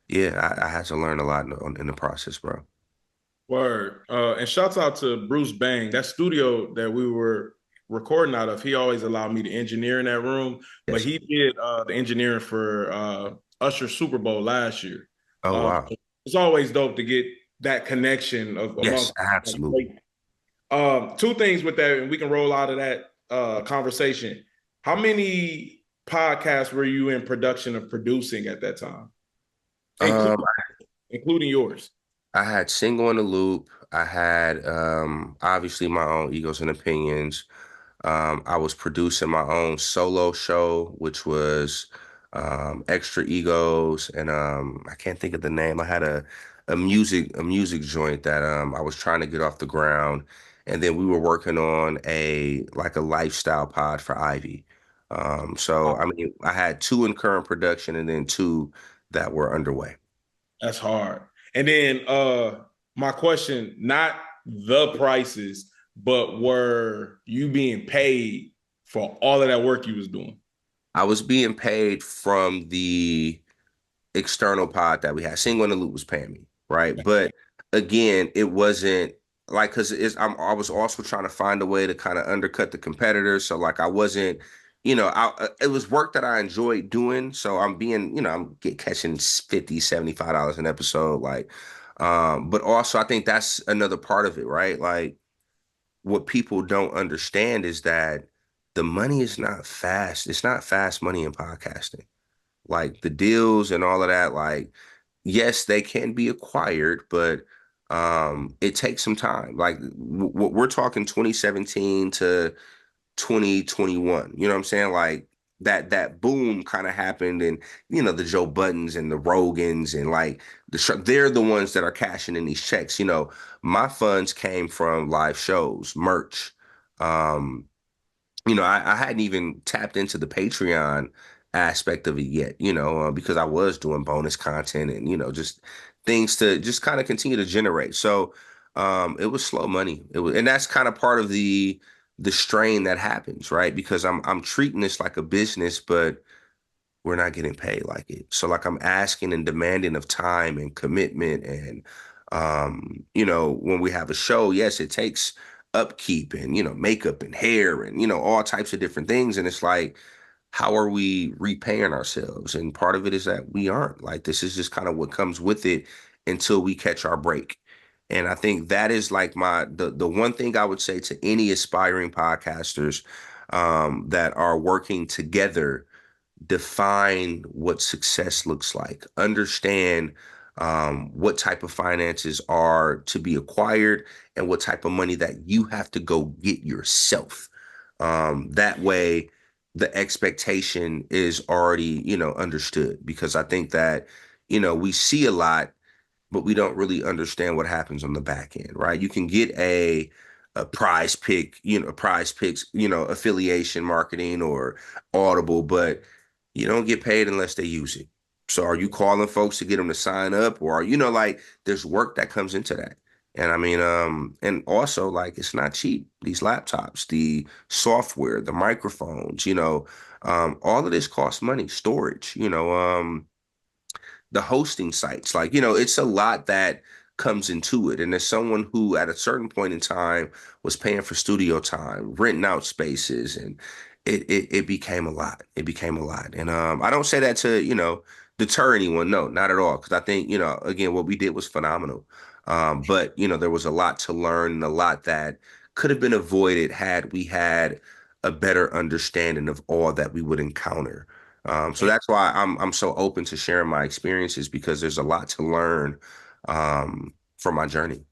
yeah, I had to learn a lot in the process, bro. Word. And shouts out to Bruce Bang. That studio that we were recording out of, he always allowed me to engineer in that room. But Yes. he did the engineering for Usher Super Bowl last year. Oh, wow. It's always dope to get that connection of Yes, amongst like, absolutely. two things with that, and we can roll out of that conversation. How many podcasts were you in production of producing at that time, Um, including yours? I had Single in the Loop. I had obviously my own egos and opinions. I was producing my own solo show, which was Extra Egos, and I can't think of the name. I had a music joint that I was trying to get off the ground, and then we were working on a lifestyle pod for Ivy. So I mean, I had two in current production, and then two that were underway. That's hard. And then my question, not the prices, but were you being paid for all of that work you was doing? I was being paid from the external pod that we had. Single in the Loop was paying me, right? But again, it wasn't like because I was also trying to find a way to kind of undercut the competitors. So like I wasn't, it was work that I enjoyed doing. So I'm being, catching 50, $75 an episode. Like, but also I think that's another part of it, right? Like what people don't understand is that the money is not fast. It's not fast money in podcasting, like the deals and all of that. Like yes, they can be acquired, but it takes some time. Like we're talking 2017 to 2021. You know what I'm saying? Like that boom kind of happened, and the Joe Buttons and the Rogans and like they're the ones that are cashing in these checks. My funds came from live shows, merch. Um, I hadn't even tapped into the Patreon aspect of it yet, because I was doing bonus content and, just things to just kind of continue to generate. So it was slow money. And that's kind of part of the strain that happens, right? Because I'm treating this like a business, but we're not getting paid like it. So like I'm asking and demanding of time and commitment. And when we have a show, yes, it takes upkeep and, makeup and hair and, all types of different things. And it's like, how are we repaying ourselves? And part of it is that we aren't. Like this is just kind of what comes with it until we catch our break. And I think that is like the one thing I would say to any aspiring podcasters that are working together: define what success looks like, understand what type of finances are to be acquired and what type of money that you have to go get yourself. That way, the expectation is already, understood, because I think that, we see a lot, but we don't really understand what happens on the back end, right? You can get a prize pick, prize picks, affiliation marketing or Audible, but you don't get paid unless they use it. So are you calling folks to get them to sign up, or like there's work that comes into that? And I mean, and also like it's not cheap. These laptops, the software, the microphones, all of this costs money, storage, the hosting sites, like, it's a lot that comes into it. And as someone who at a certain point in time was paying for studio time, renting out spaces, and it became a lot. It became a lot. And I don't say that to, deter anyone. No, not at all. Because I think, again, what we did was phenomenal. But, there was a lot to learn and a lot that could have been avoided had we had a better understanding of all that we would encounter. So that's why I'm so open to sharing my experiences, because there's a lot to learn from my journey.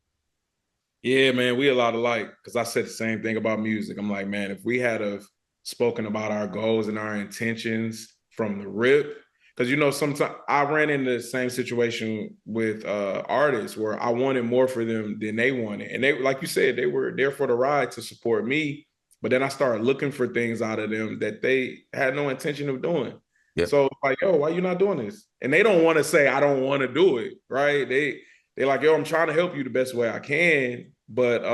Yeah, man, we a lot alike, because I said the same thing about music. I'm like, man, if we had have spoken about our goals and our intentions from the rip, because sometimes I ran into the same situation with artists where I wanted more for them than they wanted, and they, like you said, they were there for the ride to support me, but then I started looking for things out of them that they had no intention of doing. Yep. So like, yo, why you not doing this? And they don't want to say I don't want to do it, right? They're like, yo, I'm trying to help you the best way I can. But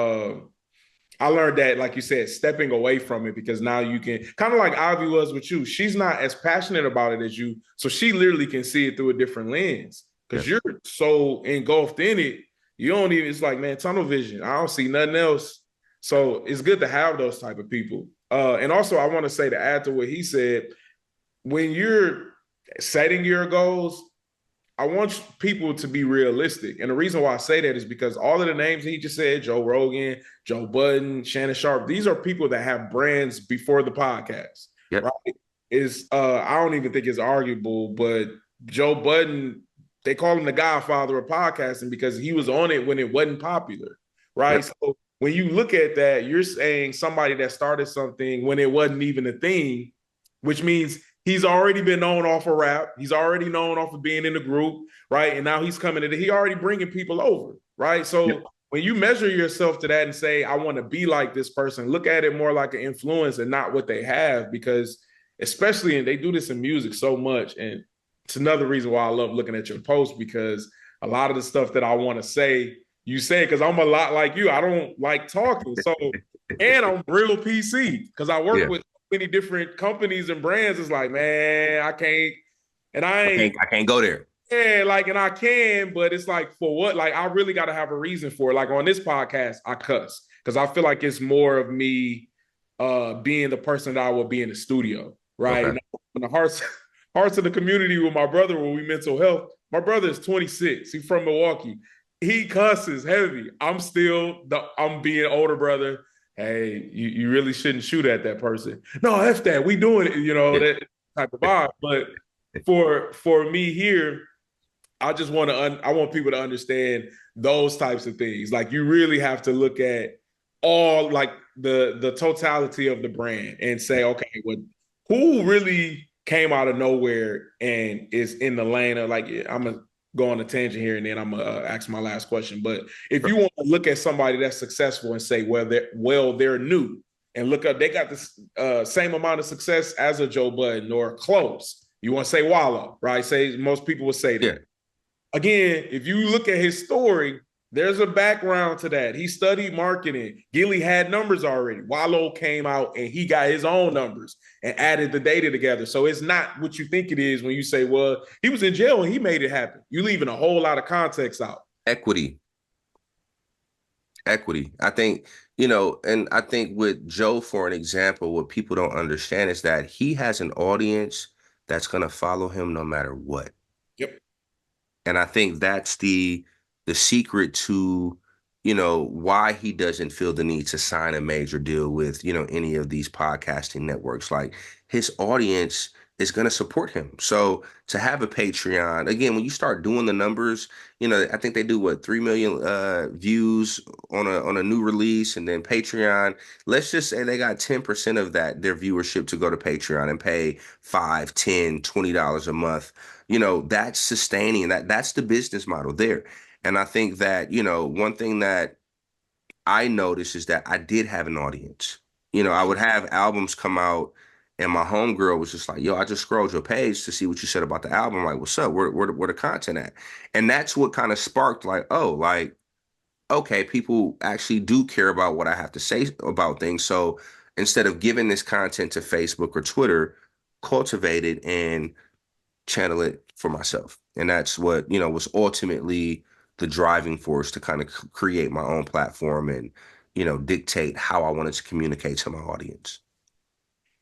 I learned that, like you said, stepping away from it, because now you can, kind of like Ivy was with you. She's not as passionate about it as you. So she literally can see it through a different lens, because you're so engulfed in it. You don't even, it's like, man, tunnel vision. I don't see nothing else. So it's good to have those type of people. And also I want to say, to add to what he said, when you're setting your goals, I want people to be realistic. And the reason why I say that is because all of the names he just said, Joe Rogan, Joe Budden, Shannon Sharp, these are people that have brands before the podcast, right? I don't even think it's arguable, but Joe Budden, they call him the godfather of podcasting because he was on it when it wasn't popular, right? So when you look at that, you're saying somebody that started something when it wasn't even a thing, which means he's already been known off of rap. He's already known off of being in the group, right? And now he's coming in. He already bringing people over, right? So when you measure yourself to that and say, I want to be like this person, look at it more like an influence and not what they have, because especially, and they do this in music so much. And it's another reason why I love looking at your posts, because a lot of the stuff that I want to say, you say, because I'm a lot like you. I don't like talking. So, and I'm real PC because I work with many different companies and brands. It's like, man, I can't, and I can't go there. Yeah, like, and I can, but it's like, for what? Like, I really got to have a reason for it. Like on this podcast, I cuss because I feel like it's more of me being the person that I would be in the studio, right? Okay. In the hearts of the community with my brother, when we mental health, my brother is 26. He's from Milwaukee. He cusses heavy. I'm being older brother. Hey, you really shouldn't shoot at that person. No, F that. We doing it, that type of vibe. But for me here, I just I want people to understand those types of things. Like, you really have to look at all, like, the totality of the brand and say, okay, well, who really came out of nowhere and is in the lane of, like, I'm going to go on a tangent here and then I'm going to ask my last question. But if you want to look at somebody that's successful and say, well, they're new, and look up, they got the same amount of success as a Joe Budden or close. You want to say Wallow, right? Say, most people would say that. Yeah. Again, if you look at his story, there's a background to that. He studied marketing. Gilly had numbers already. Wallow came out and he got his own numbers and added the data together. So it's not what you think it is when you say, well, he was in jail and he made it happen. You're leaving a whole lot of context out. Equity. I think, and I think with Joe, for an example, what people don't understand is that he has an audience that's going to follow him no matter what. Yep. And I think that's the secret to, why he doesn't feel the need to sign a major deal with, any of these podcasting networks. Like, his audience is going to support him. So to have a Patreon, again, when you start doing the numbers, I think they do 3 million views on a new release, and then Patreon, let's just say they got 10% of that, their viewership, to go to Patreon and pay $5, $10, $20 a month. That's sustaining, that's the business model there. And I think that, one thing that I noticed is that I did have an audience. I would have albums come out and my homegirl was just like, yo, I just scrolled your page to see what you said about the album. Like, what's up? Where the content at? And that's what kind of sparked like, oh, like, okay, people actually do care about what I have to say about things. So instead of giving this content to Facebook or Twitter, cultivate it and channel it for myself. And that's what, was ultimately the driving force to kind of create my own platform and, dictate how I wanted to communicate to my audience.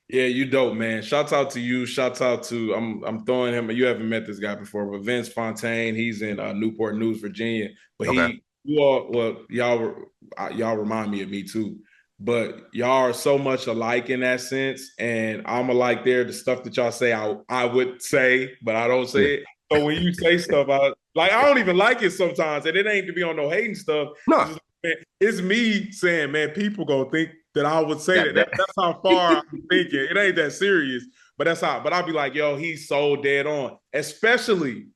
Yeah, you dope, man. Shouts out to you. Shouts out to I'm throwing him. You haven't met this guy before, but Vince Fontaine. He's in Newport News, Virginia. But Okay. you all, well, y'all remind me of me too. But y'all are so much alike in that sense, and I'm alike there. The stuff that y'all say, I would say, but I don't Yeah. say it. So when you say stuff, I don't even like it sometimes, and it ain't to be on no hating stuff. It's No, just, man, it's me saying, man, people gonna think that I would say that, that. that That's how far I'm thinking. It ain't that serious, but that's how. But I'll be like, yo, he's so dead on. Especially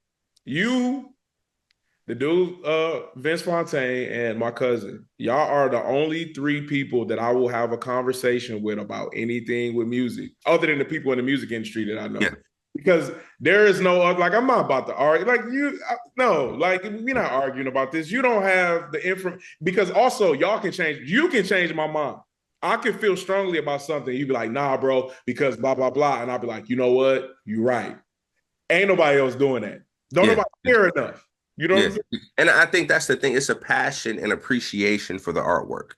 you, the dude, Vince Fontaine, and my cousin. Y'all are the only three people that I will have a conversation with about anything with music, other than the people in the music industry that I know. yeah, Because there is no like I'm not about to argue like you no like we're not arguing about this. You don't have the info because also y'all can change. You can change my mind. I can feel strongly about something. You'd be like, nah, bro, because blah blah blah, and I'll be like, you know what? You're right. Ain't nobody else doing that. Don't yeah. nobody care enough. You know what Yeah. I'm saying? And I think that's the thing. It's a passion and appreciation for the artwork.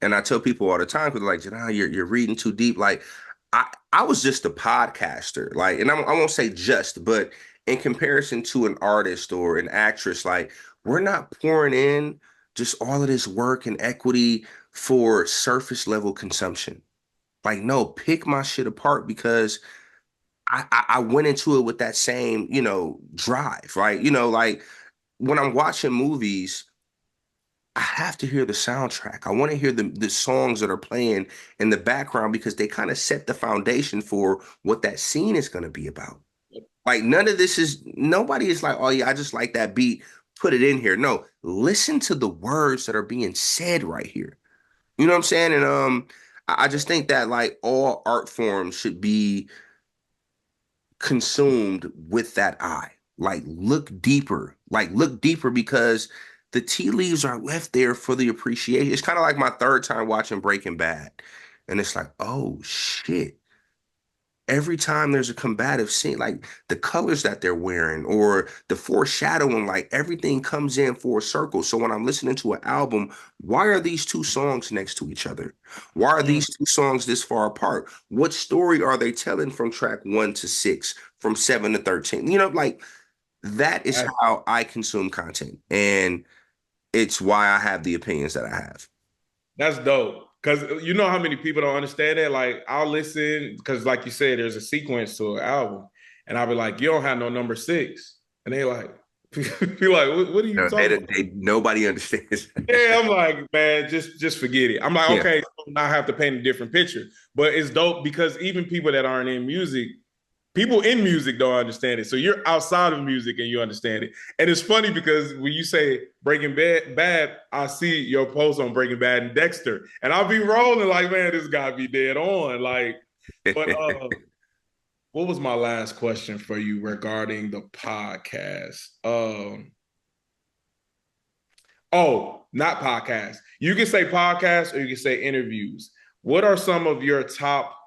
And I tell people all the time, because they're like, Jedon, you're reading too deep. Like, I was just a podcaster. Like, and I won't say just, but in comparison to an artist or an actress, like, we're not pouring in just all of this work and equity for surface level consumption. Like, no, pick my shit apart because I went into it with that same, drive, right? Like when I'm watching movies, I have to hear the soundtrack. I want to hear the songs that are playing in the background because they kind of set the foundation for what that scene is going to be about. Like nobody is like, oh yeah, I just like that beat, put it in here. No, listen to the words that are being said right here. You know what I'm saying? And I just think that like all art forms should be consumed with that eye. Look deeper because the tea leaves are left there for the appreciation. It's kind of like my third time watching Breaking Bad. And it's like, oh shit. Every time there's a combative scene, like the colors that they're wearing or the foreshadowing, like everything comes in for a circle. So when I'm listening to an album, why are these two songs next to each other? Why are these two songs this far apart? What story are they telling from track 1 to 6, from 7 to 13? Like that is how I consume content. And it's why I have the opinions that I have. That's dope. Cause you know how many people don't understand that. Like I'll listen because, like you said, there's a sequence to an album, and I'll be like, "You don't have no number six," and they like, be like, what are you No, talking about?" nobody understands. Yeah, I'm like, man, just forget it. I'm like, Yeah. okay, so now I have to paint a different picture. But it's dope because even people that aren't in music, people in music don't understand it. So you're outside of music and you understand it. And it's funny because when you say Breaking Bad, I see your post on Breaking Bad and Dexter, and I'll be rolling like, man, this guy be dead on. Like, but what was my last question for you regarding the podcast? Oh, not podcast. You can say podcast or you can say interviews. What are some of your top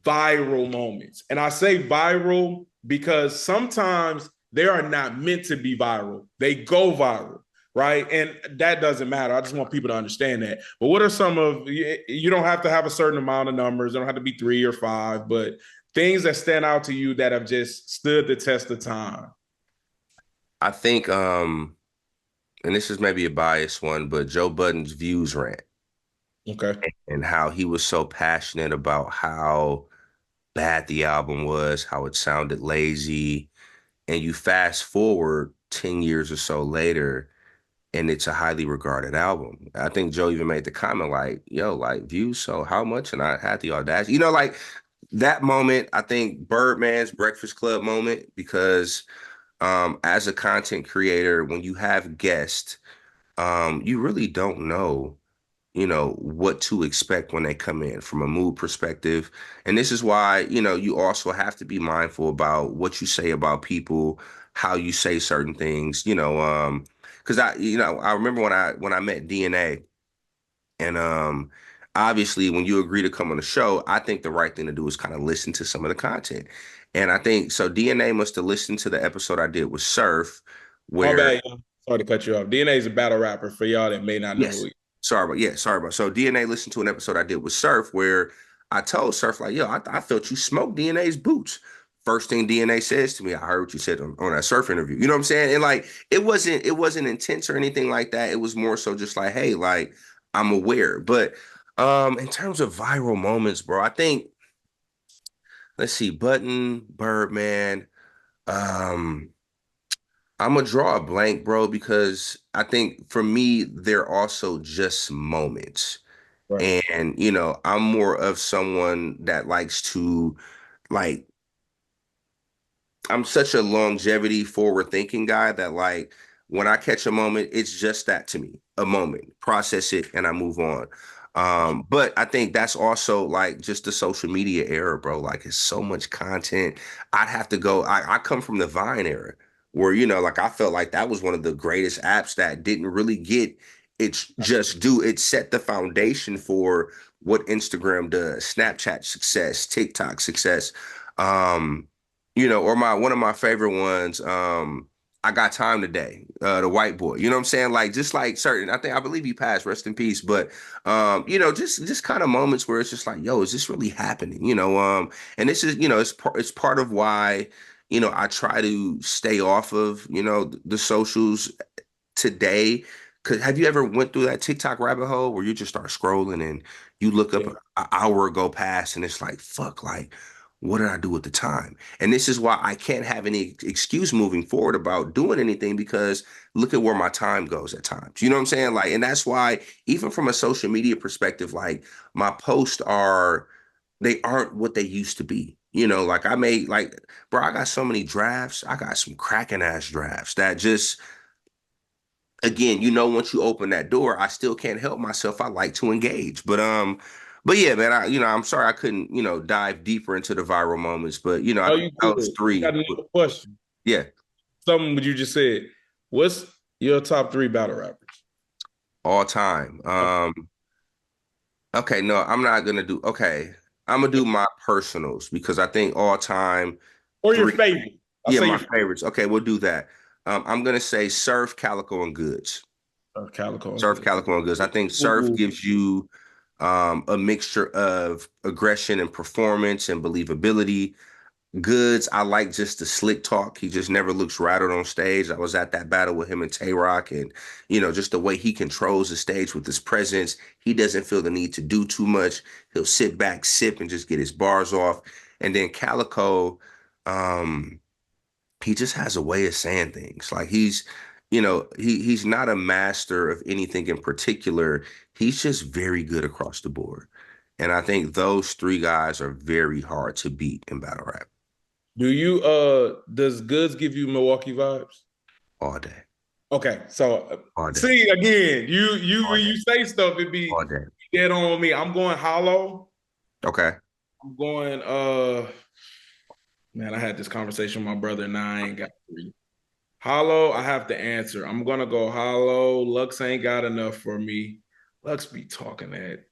viral moments? And I say viral because sometimes they are not meant to be viral. They go viral, right? And that doesn't matter. I just want people to understand that. But what are some of you don't have to have a certain amount of numbers. They don't have to be 3 or 5, but things that stand out to you that have just stood the test of time. I think and this is maybe a biased one, but Joe Budden's views rant Okay. and how he was so passionate about how bad the album was, how it sounded lazy. And you fast forward 10 years or so later, and it's a highly regarded album. I think Joe even made the comment like, yo, like views, so how much? And I had the audacity, like that moment, I think Birdman's Breakfast Club moment, because As a content creator, when you have guests, you really don't know, what to expect when they come in from a mood perspective. And this is why, you also have to be mindful about what you say about people, how you say certain things, because I remember when I met DNA. And obviously, when you agree to come on the show, I think the right thing to do is kind of listen to some of the content. And I think so. DNA must have listened to the episode I did with Surf, My where bad, y'all. Sorry to cut you off. DNA is a battle rapper for y'all that may not know who yes. he is. Sorry about. So DNA listened to an episode I did with Surf where I told Surf like, yo, I felt you smoked DNA's boots. First thing DNA says to me, I heard what you said on that Surf interview. You know what I'm saying? And like, it wasn't intense or anything like that. It was more so just like, hey, like I'm aware. But in terms of viral moments, bro, I think let's see, Button, Birdman. Um, I'm gonna draw a blank, bro, because I think for me, they're also just moments. Right. And, I'm more of someone that likes to like I'm such a longevity forward thinking guy that like when I catch a moment, it's just that to me, a moment, process it and I move on. But I think that's also like just the social media era, bro. Like it's so much content. I'd have to go. I come from the Vine era where, like I felt like that was one of the greatest apps that didn't really get it's just do it set the foundation for what Instagram does, Snapchat success, TikTok success. Um, or one of my favorite ones, I got time today, the white boy. You know what I'm saying? Like just like certain, I believe he passed, rest in peace. But just kind of moments where it's just like, yo, is this really happening? And this is, it's part of why, I try to stay off of, the socials today. Cause have you ever went through that TikTok rabbit hole where you just start scrolling and you look up Yeah. an hour go past and it's like, fuck, like, what did I do at the time? And this is why I can't have any excuse moving forward about doing anything because look at where my time goes at times. You know what I'm saying? Like, and that's why even from a social media perspective, like my posts they aren't what they used to be. Like I made like, bro, I got so many drafts. I got some cracking ass drafts that just again, once you open that door, I still can't help myself. I like to engage. But yeah, man, I'm sorry I couldn't, dive deeper into the viral moments, but I Oh, think you those good. I got three. another question. Yeah, Something what you just said. What's your top three battle rappers? all time. Okay, no, I'm not gonna do okay. I'm gonna do my personals because I think all time Or your three, favorite? I yeah, say my your favorites. Okay, we'll do that. I'm gonna say Surf, Calico, and Goods. Calico and Surf, good. Calico, and Goods. I think Surf Ooh, gives you a mixture of aggression and performance and believability. Goods, I like just the slick talk. He just never looks rattled on stage. I was at that battle with him and Tay Rock, and just the way he controls the stage with his presence. He doesn't feel the need to do too much. He'll sit back, sip, and just get his bars off. And then Calico, um, he just has a way of saying things. Like he's not a master of anything in particular. He's just very good across the board. And I think those three guys are very hard to beat in battle rap do you does Goods give you Milwaukee vibes? all day, Okay, so all day, see again, you all when day, you say stuff, it be all day. dead on me. I'm going hollow. Okay. I'm going man, I had this conversation with my brother and I ain't got three. Hollow, I have to answer. I'm gonna go hollow. Lux ain't got enough for me. Lux be talking that.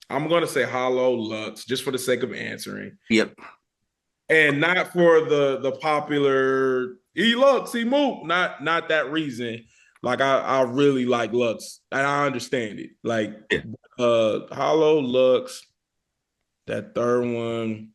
I'm gonna say hollow Lux just for the sake of answering. Yep. And not for the popular he Lux, he moved. Not that reason. Like I really like Lux. And I understand it. Like Yeah. hollow Lux, that third one.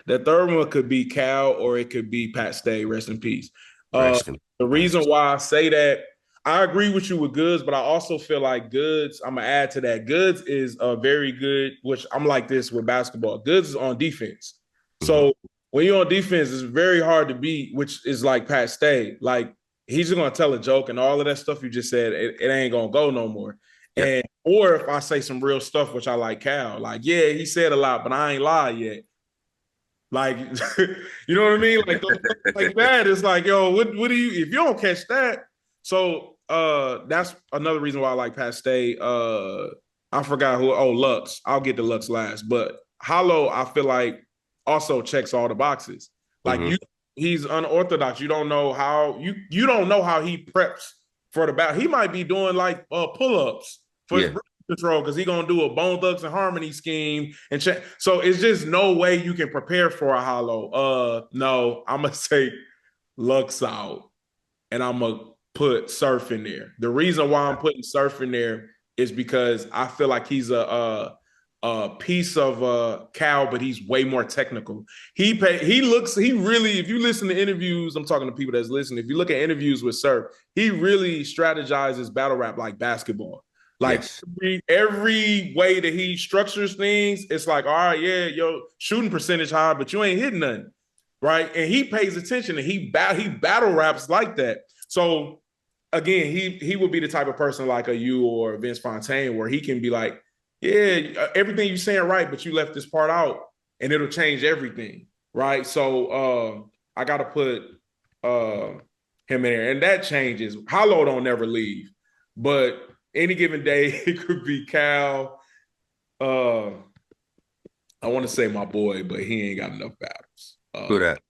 That third one could be Cal or it could be Pat Stay. Rest in peace. Uh, Rest in the reason peace. why I say that, I agree with you with Goods, but I also feel like Goods, I'm going to add to that. Goods is a very good, which I'm like this with basketball. Goods is on defense. Mhm. So when you're on defense, it's very hard to beat, which is like Pat Stay. Like he's just going to tell a joke and all of that stuff you just said, it ain't going to go no more. Yep. And or if I say some real stuff, which I like Cal, like, yeah, he said a lot, but I ain't lied yet. Like, you know what I mean? Like, like that is like, yo, what do you, if you don't catch that? So that's another reason why I like Pat Stay. I forgot who, oh, Lux. I'll get to Lux last. But Hollow, I feel like also checks all the boxes. Like Mm-hmm. he's unorthodox. You don't know how you don't know how he preps for the battle. He might be doing like pull-ups for his Yeah. control because he's gonna do a Bone Thugs and Harmony scheme and check. So it's just no way you can prepare for a Hollow. No, I'm gonna say Lux out, and I'm gonna put Surf in there. The reason why I'm putting Surf in there is because I feel like he's a piece of Cal, but he's way more technical. He really, if you listen to interviews, I'm talking to people that's listening. If you look at interviews with Surf, he really strategizes battle rap like basketball. Like Yes. every way that he structures things, it's like, all right, yeah, your shooting percentage high, but you ain't hitting nothing, right? And he pays attention and he battle raps like that. So again, he would be the type of person like a you or Vince Fontaine where he can be like, yeah, everything you're saying right, but you left this part out and it'll change everything, right? So I got to put him in there, and that changes. Hollow don't never leave, but any given day it could be Cal. Uh, I want to say my boy, but he ain't got enough battles. Who that?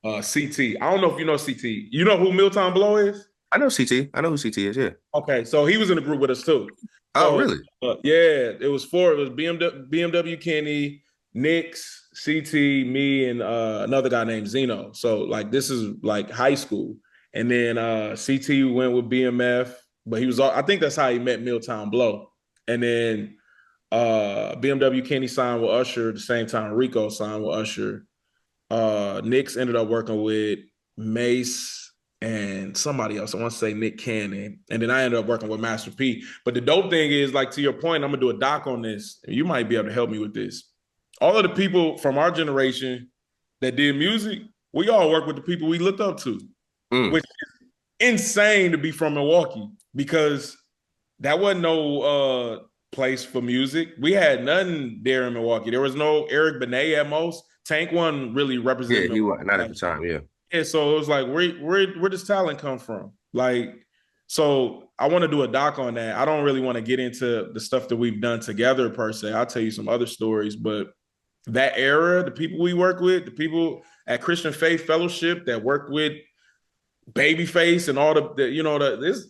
CT. I don't know if you know CT. You know who Milton Blow is? I know CT. I know who CT is. Yeah. Okay, so he was in the group with us too. Oh, So really? yeah, it was BMW Kenny, Nix, CT, me, and another guy named Zeno. So like this is like high school, and then CT went with BMF, but he was I think that's how he met Milltown Blow, and then BMW Kenny signed with Usher at the same time Rico signed with Usher. Nix ended up working with Mace and somebody else. I want to say Nick Cannon. And then I ended up working with Master P. But the dope thing is, like, to your point, I'm going to do a doc on this. You might be able to help me with this. All of the people from our generation that did music, we all work with the people we looked up to, which is insane to be from Milwaukee because that wasn't no place for music. We had nothing there in Milwaukee. There was no Eric Benet at most. Tank one really Yeah, represented he was Milwaukee. not at the time. Yeah. Yeah, so it was like, where does talent come from? Like, so I want to do a doc on that. I don't really want to get into the stuff that we've done together per se. I'll tell you some other stories, but that era, the people we work with, the people at Christian Faith Fellowship that work with Babyface and all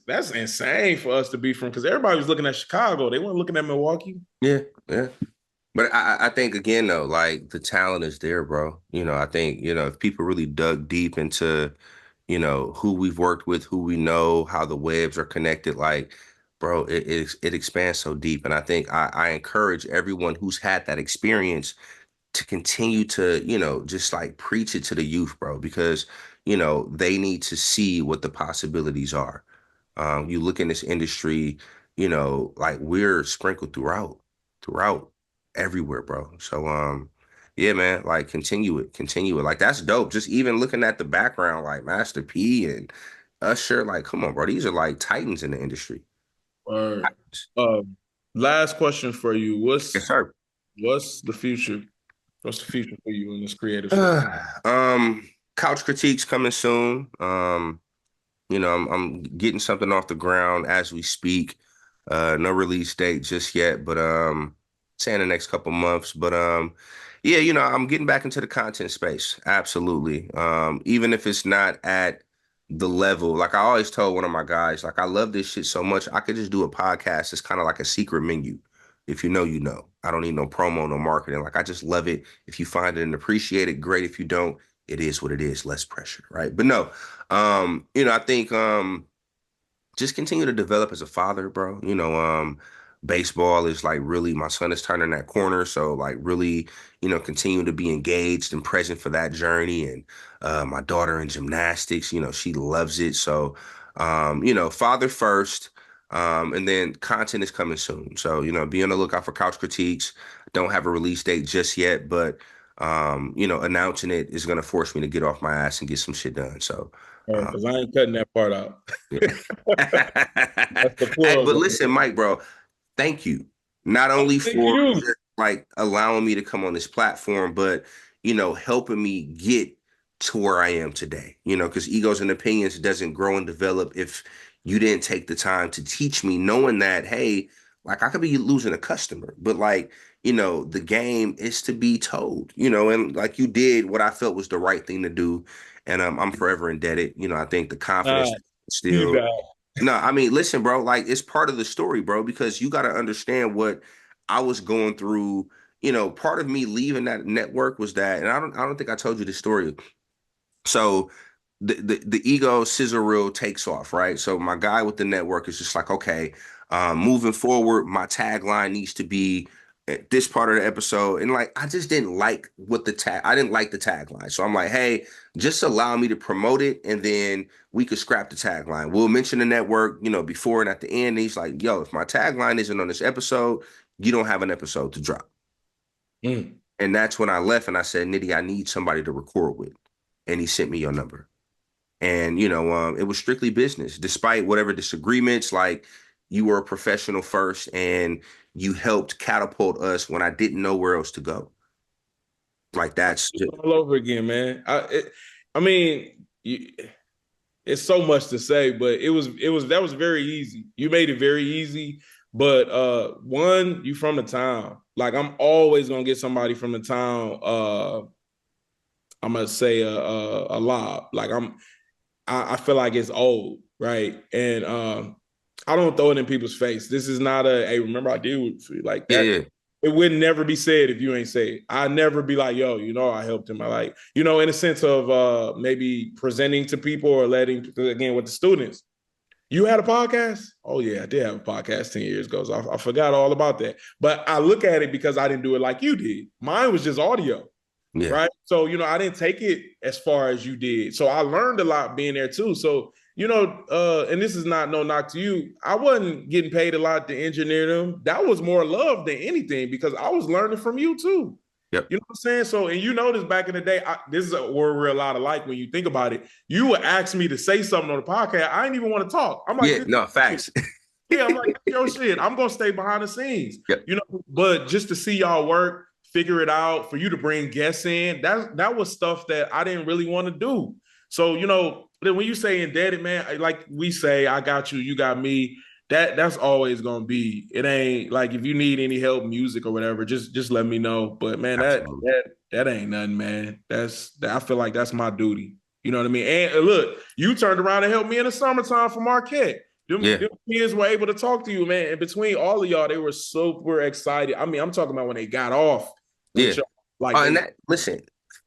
that's insane for us to be from because everybody was looking at Chicago. They weren't looking at Milwaukee. Yeah. Yeah. But I think again though, like the talent is there, bro. I think, if people really dug deep into, who we've worked with, who we know, how the webs are connected, like, bro, it expands so deep. And I think I encourage everyone who's had that experience to continue to, just like preach it to the youth, bro, because, they need to see what the possibilities are. You look in this industry, like we're sprinkled throughout everywhere, bro. So, yeah, man, like continue it. Like that's dope. Just even looking at the background, like Master P and Usher, like, come on, bro. These are like titans in the industry. All right. Last question for you. Yes, sir. What's the future? What's the future for you in this creative space? Couch critiques coming soon. I'm getting something off the ground as we speak. No release date just yet, but say in the next couple months. But yeah, I'm getting back into the content space. Absolutely. Even if it's not at the level, like I always told one of my guys, like I love this shit so much, I could just do a podcast. It's kind of like a secret menu. If you know, you know. I don't need no promo, no marketing. Like I just love it. If you find it and appreciate it, great. If you don't, it is what it is. Less pressure, right? But no, I think just continue to develop as a father, bro. Baseball is like really my son is turning that corner. So like really, continue to be engaged and present for that journey. And my daughter in gymnastics, she loves it. So father first. And then content is coming soon. So, be on the lookout for couch critiques. Don't have a release date just yet, but announcing it is gonna force me to get off my ass and get some shit done. So Because I ain't cutting that part out. yeah. That's the Hey, but plug. listen, Mike, bro, thank you. Not only Thank for you. just, like allowing me to come on this platform, but helping me get to where I am today, because egos and opinions doesn't grow and develop if you didn't take the time to teach me, knowing that, hey, like I could be losing a customer, but like, the game is to be told, and like you did what I felt was the right thing to do. And I'm forever indebted. I think the Nah, confidence you still, not. no, I mean, listen, bro, like it's part of the story, bro, because you got to understand what I was going through. Part of me leaving that network was that, and I don't think I told you the story. So the ego scissor reel takes off, right? So my guy with the network is just like, okay, moving forward, my tagline needs to be at this part of the episode. And like, I just didn't like I didn't like the tagline. So I'm like, hey, just allow me to promote it. And then we could scrap the tagline. We'll mention the network, before and at the end. And he's like, yo, if my tagline isn't on this episode, you don't have an episode to drop. Mm. And that's when I left and I said, Nitty, I need somebody to record with. And he sent me your number. And, it was strictly business, despite whatever disagreements, like you were a professional first and you helped catapult us when I didn't know where else to go. Like that's just, All over again, man. I mean, it's so much to say, but that was very easy. You made it very easy. But one, you from the town. Like I'm always gonna get somebody from the town. I'm gonna say a lob. Like I feel like it's old, right? And I don't throw it in people's face. This is not hey, remember I did with you like yeah, that. yeah, It would never be said if you ain't say it. I never be like, yo, I helped him. I like, in a sense of maybe presenting to people or letting, again, with the students. You had a podcast? Oh, yeah, I did have a podcast 10 years ago. So I forgot all about that. But I look at it because I didn't do it like you did. Mine was just audio, yeah, right? So, I didn't take it as far as you did. So I learned a lot being there too. So, and this is not no knock to you. I wasn't getting paid a lot to engineer them. That was more love than anything because I was learning from you too. yep, You know what I'm saying? So, and this back in the day, this is where we're a lot alike when you think about it. You would ask me to say something on the podcast. I didn't even want to talk. I'm like, yeah, no, facts. yeah, I'm like, yo, shit, I'm gonna stay behind the scenes. Yep. But just to see y'all work, figure it out, for you to bring guests in, that was stuff that I didn't really want to do. So, then when you say indebted, man, like we say, I got you, you got me. That's always gonna be. It ain't like if you need any help, music or whatever, just let me know. But man, Absolutely. that ain't nothing, man. I feel like that's my duty. You know what I mean? And look, you turned around and helped me in the summertime for Marquette. Yeah. Them kids were able to talk to you, man. And between all of y'all, they were super excited. I mean, I'm talking about when they got off Yeah. with y'all. Like, And listen,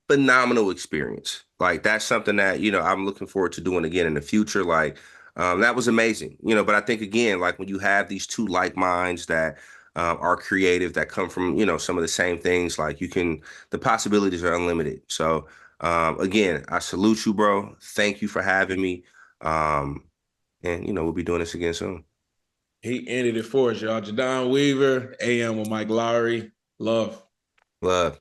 phenomenal experience. Like that's something that, I'm looking forward to doing again in the future. Like, that was amazing, but I think again, like when you have these two like minds that are creative, that come from, some of the same things, like the possibilities are unlimited. So, again, I salute you, bro. Thank you for having me. And, we'll be doing this again soon. he ended it for us, y'all. Jedon Weaver, AM with Mike Lowry. Love. Love.